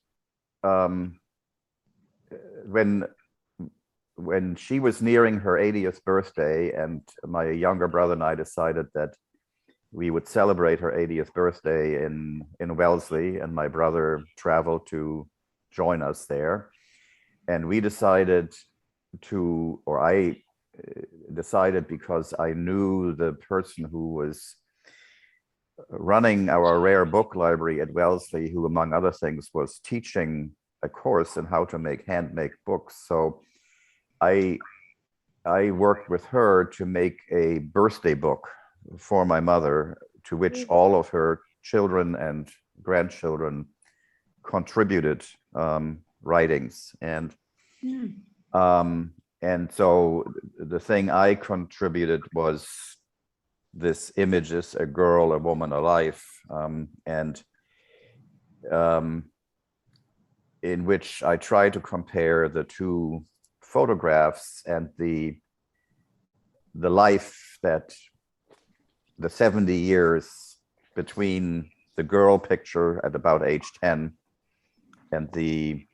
when she was nearing her 80th birthday, and my younger brother and I decided that we would celebrate her 80th birthday in Wellesley, and my brother traveled to join us there. And we decided to, or I decided, because I knew the person who was running our rare book library at Wellesley, who among other things was teaching a course in how to make handmade books. So I worked with her to make a birthday book for my mother, to which all of her children and grandchildren contributed writings. And so the thing I contributed was this images, a girl, a woman, a life, in which I try to compare the two photographs and the life that the 70 years between the girl picture at about age 10 and the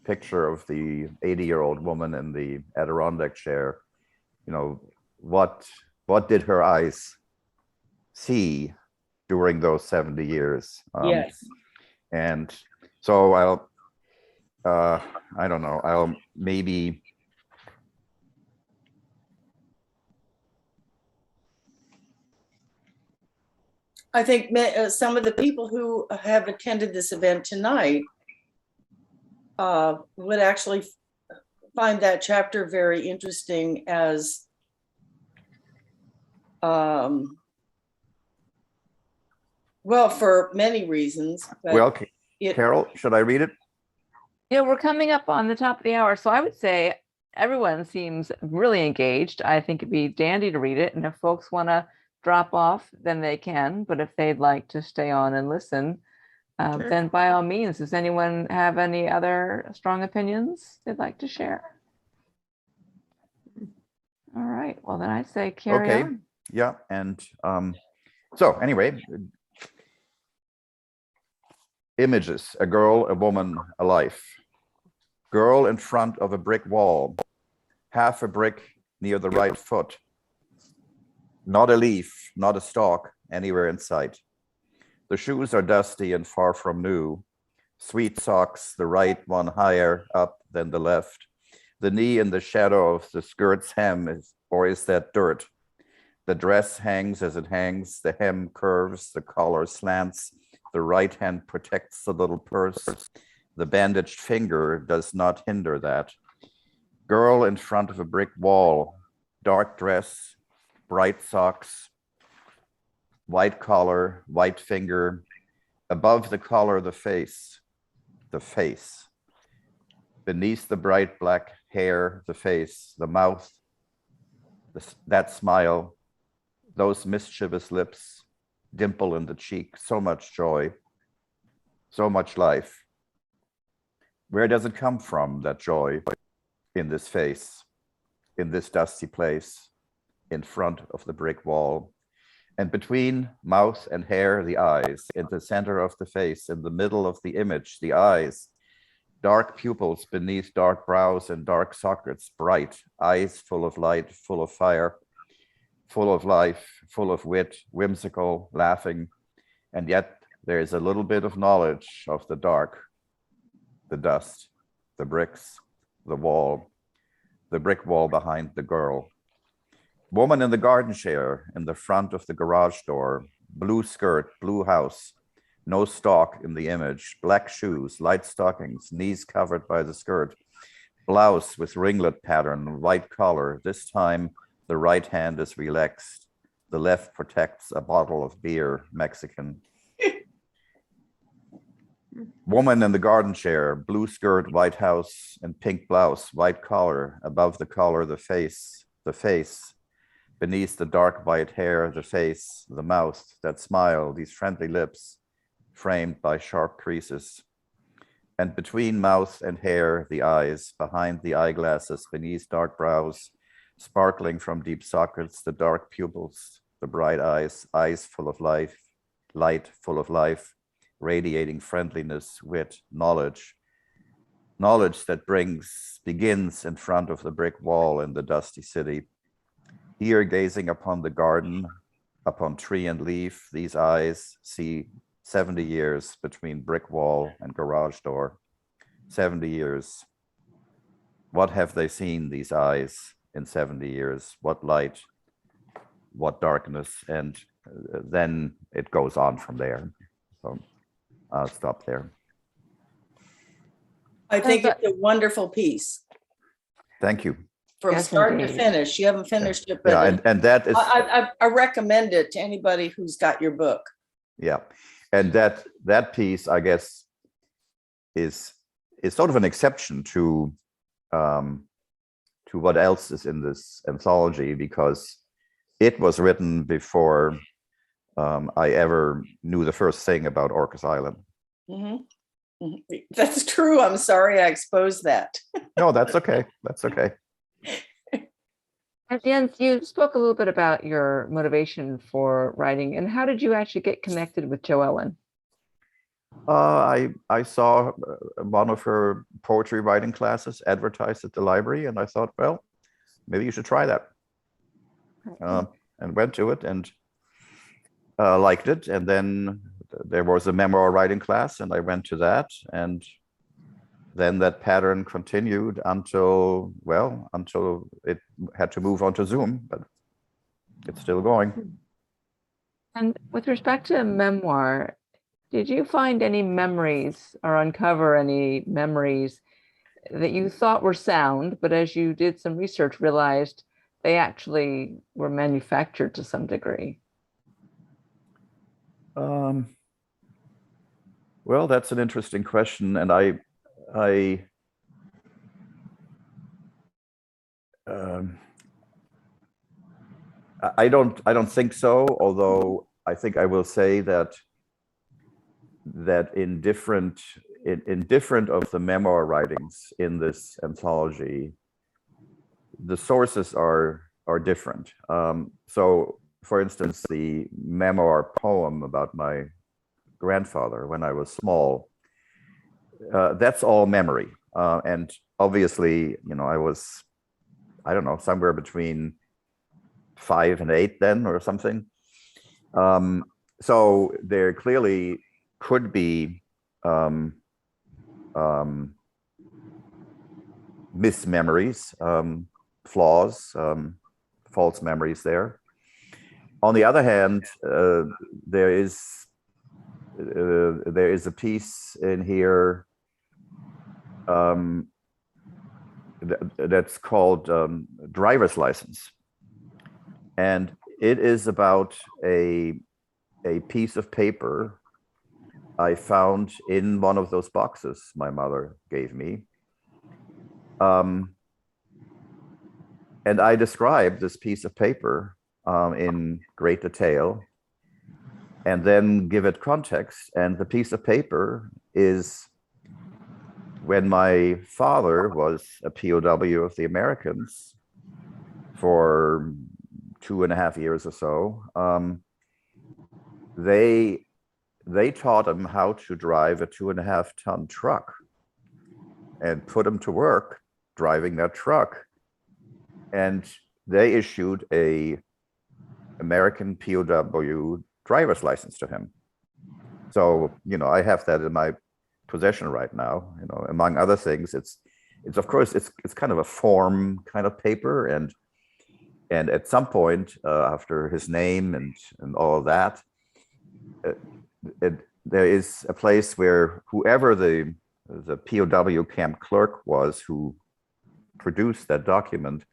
picture of the 80-year-old woman in the Adirondack chair. You know, what did her eyes see during those 70 years? Yes. And so I don't know, I'll maybe I think some of the people who have attended this event tonight would actually find that chapter very interesting, as well, for many reasons. Well, Carol, should I read it? Yeah, we're coming up on the top of the hour, so I would say everyone seems really engaged. I think it'd be dandy to read it, and if folks want to drop off, then they can. But if they'd like to stay on and listen, Sure. then by all means. Does anyone have any other strong opinions they'd like to share? All right. Well, then I say carry Okay. on. Yeah. And so anyway, images, a girl, a woman, a life. Girl in front of a brick wall, half a brick near the right foot. Not a leaf, not a stalk anywhere in sight. The shoes are dusty and far from new. Sweet socks, the right one higher up than the left. The knee in the shadow of the skirt's hem, is that dirt? The dress hangs as it hangs, the hem curves, the collar slants, the right hand protects the little purse. The bandaged finger does not hinder that. Girl in front of a brick wall, dark dress, bright socks, white collar, white finger, above the collar, the face. Beneath the bright black hair, the face, the mouth, that smile, those mischievous lips, dimple in the cheek, so much joy, so much life. Where does it come from, that joy, in this face, in this dusty place, in front of the brick wall? And between mouth and hair, the eyes, in the center of the face, in the middle of the image, the eyes, dark pupils beneath dark brows and dark sockets, bright, eyes full of light, full of fire, full of life, full of wit, whimsical, laughing. And yet there is a little bit of knowledge of the dark, the dust, the bricks, the wall, the brick wall behind the girl. Woman in the garden chair in the front of the garage door, blue skirt, blue house, no stalk in the image, black shoes, light stockings, knees covered by the skirt, blouse with ringlet pattern, white collar. This time the right hand is relaxed. The left protects a bottle of beer, Mexican. Woman in the garden chair, blue skirt, white house, and pink blouse, white collar. Above the collar, the face, Beneath the dark white hair, the face, the mouth, that smile, these friendly lips, framed by sharp creases. And between mouth and hair, the eyes, behind the eyeglasses, beneath dark brows, sparkling from deep sockets, the dark pupils, the bright eyes, eyes full of life, light full of life, radiating friendliness, wit, knowledge. Knowledge that begins in front of the brick wall in the dusty city. Here, gazing upon the garden, upon tree and leaf, these eyes see 70 years between brick wall and garage door. 70 years. What have they seen, these eyes, in 70 years? What light, what darkness? And then it goes on from there. So I'll stop there. I think it's a wonderful piece Thank you. from Yes, start to indeed. finish. You haven't finished it, but Yeah, and that is, I recommend it to anybody who's got your book. yeah, and that piece, I guess, is sort of an exception to what else is in this anthology, because it was written before I ever knew the first thing about Orcas Island. Mhm. Mhm. That's true. I'm sorry I exposed that. No, that's okay. That's okay. And Jens, you spoke a little bit about your motivation for writing, and how did you actually get connected with Jo Ellen? I saw one of her poetry writing classes advertised at the library, and I thought, well, maybe you should try that. And went to it and liked it. And then there was a memoir writing class, and I went to that. And then that pattern continued until it had to move on to Zoom, but it's still going. And with respect to memoir, did you find any memories or uncover any memories that you thought were sound, but as you did some research, realized they actually were manufactured to some degree? Well, that's an interesting question, and I don't think so. Although I think I will say that in different of the memoir writings in this anthology, the sources are different. So, for instance, the memoir poem about my grandfather when I was small, that's all memory. And obviously, I was, I don't know, somewhere between 5 and 8 then or something. So there clearly could be mismemories, flaws, false memories there. On the other hand, there is a piece in here that's called driver's license, and it is about a piece of paper I found in one of those boxes my mother gave me. And I described this piece of paper in great detail, and then give it context. And the piece of paper is when my father was a POW of the Americans for 2.5 years or so. They taught him how to drive a 2.5-ton truck and put him to work driving that truck. And they issued a American POW driver's license to him. So, I have that in my possession right now. Among other things, it's of course it's kind of a form kind of paper, and at some point after his name and all of that, there is a place where whoever the POW camp clerk was who produced that document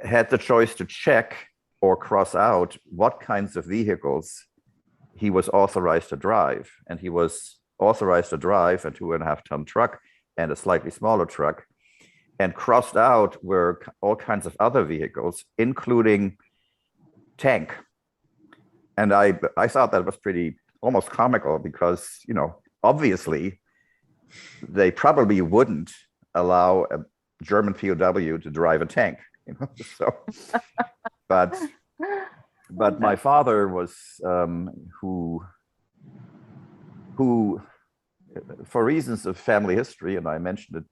had the choice to check or cross out what kinds of vehicles he was authorized to drive. And he was authorized to drive a 2.5-ton truck and a slightly smaller truck. and crossed out were all kinds of other vehicles, including tank. And I thought that was pretty almost comical because, you know, obviously they probably wouldn't allow a German POW to drive a tank, you know. So, but my father was who for reasons of family history, and I mentioned it,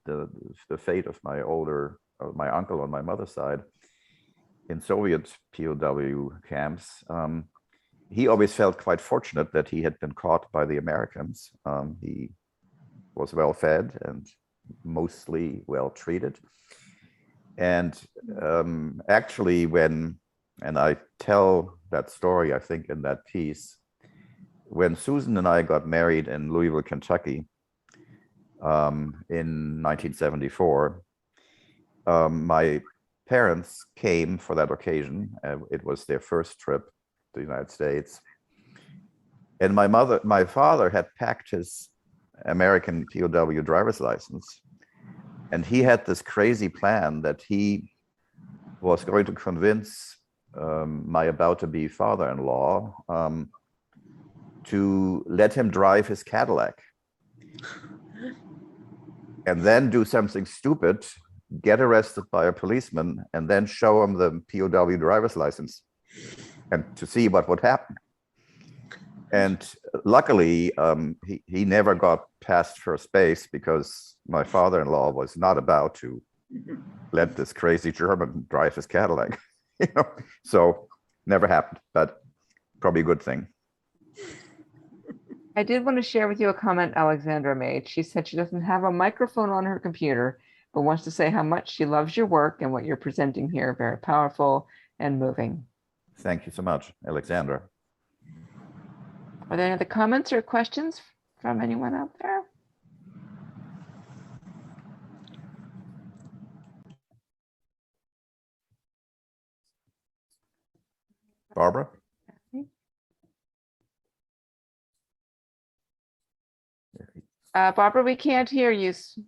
the fate of my uncle on my mother's side in Soviet POW camps. He always felt quite fortunate that he had been caught by the Americans. He was well fed and mostly well treated. And actually and I tell that story, I think, in that piece, when Susan and I got married in Louisville, Kentucky, in 1974, my parents came for that occasion. It was their first trip to the United States. And my father had packed his American POW driver's license. And he had this crazy plan that he was going to convince my about-to-be father-in-law to let him drive his Cadillac. And then do something stupid, get arrested by a policeman, and then show him the POW driver's license and to see what would happen. And luckily, he never got past first base because my father-in-law was not about to let this crazy German drive his Cadillac. You know? So never happened, but probably a good thing. I did want to share with you a comment Alexandra made. She said she doesn't have a microphone on her computer, but wants to say how much she loves your work and what you're presenting here. Very powerful and moving. Thank you so much, Alexandra. Are there any other comments or questions from anyone out there? Barbara? Barbara, we can't hear you. Still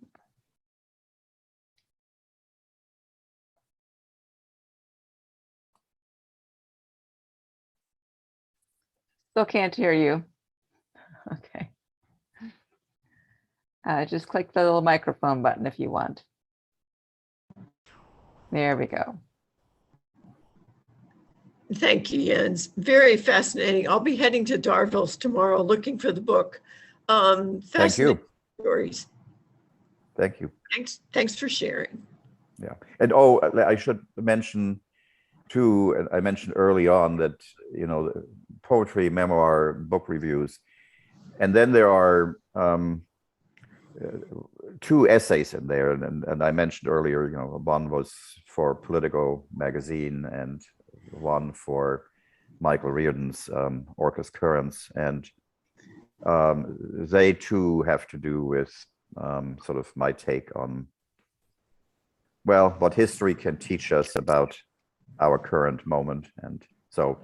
can't hear you. Okay. Just click the little microphone button if you want. There we go. Thank you, Jens. Very fascinating. I'll be heading to Darvill's tomorrow looking for the book. Thank you. Stories. Thank you. Thanks for sharing. Yeah. And oh, I should mention too, and I mentioned early on that, you know, poetry, memoir, book reviews. And then there are two essays in there. And I mentioned earlier, you know, one was for Politico magazine and one for Michael Reardon's Orcas Currents. And they too have to do with sort of my take on, well, what history can teach us about our current moment. And so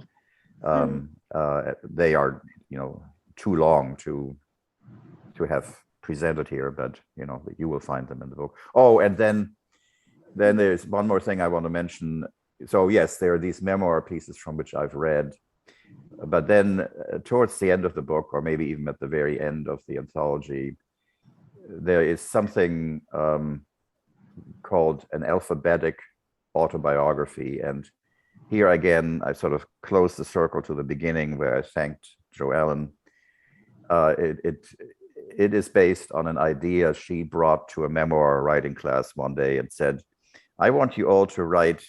they are, you know, too long to have presented here, but you know, you will find them in the book. Oh, and then there's one more thing I want to mention. So yes, there are these memoir pieces from which I've read, but then towards the end of the book, or maybe even at the very end of the anthology, there is something called an alphabetic autobiography. And here again, I sort of close the circle to the beginning where I thanked Jo Ellen. It is based on an idea she brought to a memoir writing class one day and said, I want you all to write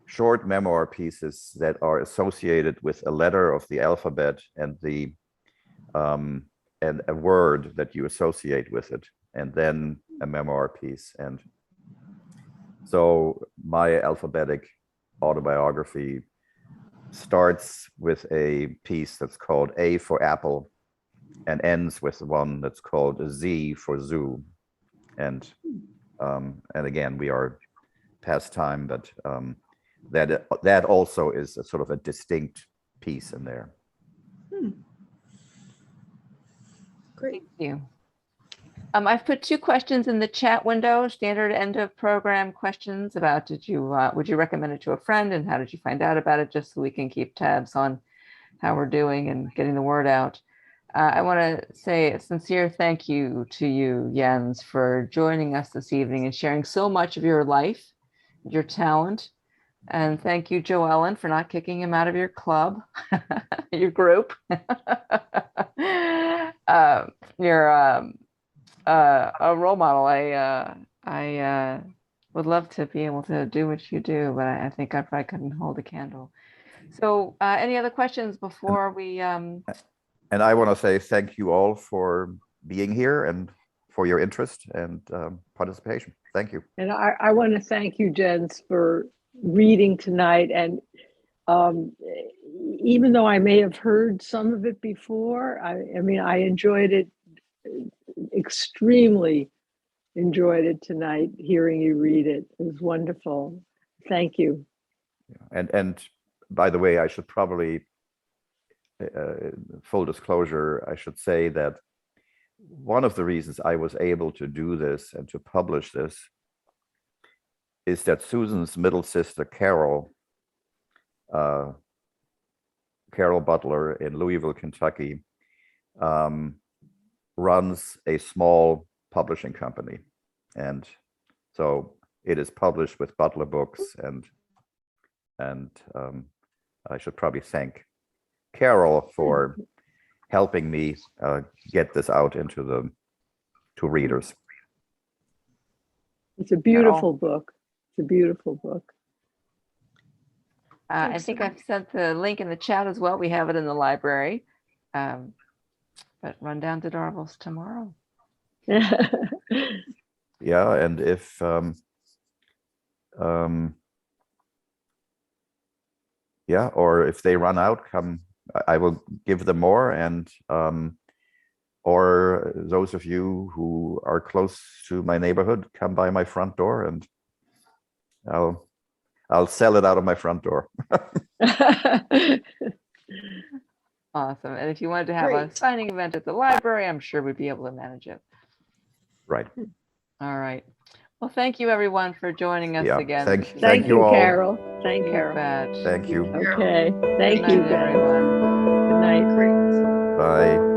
short memoir pieces that are associated with a letter of the alphabet and and a word that you associate with it, and then a memoir piece. And so my alphabetic autobiography starts with a piece that's called A for Apple and ends with one that's called Z for Zoo. And again, we are past time, but that also is a sort of a distinct piece in there. Great. Thank you. I've put 2 questions in the chat window, standard end of program questions about would you recommend it to a friend and how did you find out about it, just so we can keep tabs on how we're doing and getting the word out. I want to say a sincere thank you to you, Jens, for joining us this evening and sharing so much of your life, your talent. And thank you, Joe Ellen, for not kicking him out of your club, your group. You're a role model. I would love to be able to do what you do, but I think I probably couldn't hold a candle. So any other questions before we... And I want to say thank you all for being here and for your interest and participation. Thank you. And I want to thank you, Jens, for reading tonight. And even though I may have heard some of it before, I mean, I enjoyed it, extremely enjoyed it tonight, hearing you read it. It was wonderful. Thank you. And by the way, I should probably, full disclosure, I should say that one of the reasons I was able to do this and to publish this is that Susan's middle sister, Carol Butler in Louisville, Kentucky, runs a small publishing company. And so it is published with Butler Books, and I should probably thank Carol for helping me get this out to readers. It's a beautiful book. It's a beautiful book. I think I've sent the link in the chat as well. We have it in the library. But run down to Darvill's tomorrow. Yeah, and if yeah, or if they run out, I will give them more. And or those of you who are close to my neighborhood, come by my front door and I'll sell it out of my front door. Awesome. And if you wanted to have a Great. signing event at the library, I'm sure we'd be able to manage it. Right. All right. Well, thank you everyone for joining us Yeah, again. Thank you, all. Carol. Thank You Carol. bet. Thank you. Okay. Good Thank night, you, guys. everyone. Good night. Bye.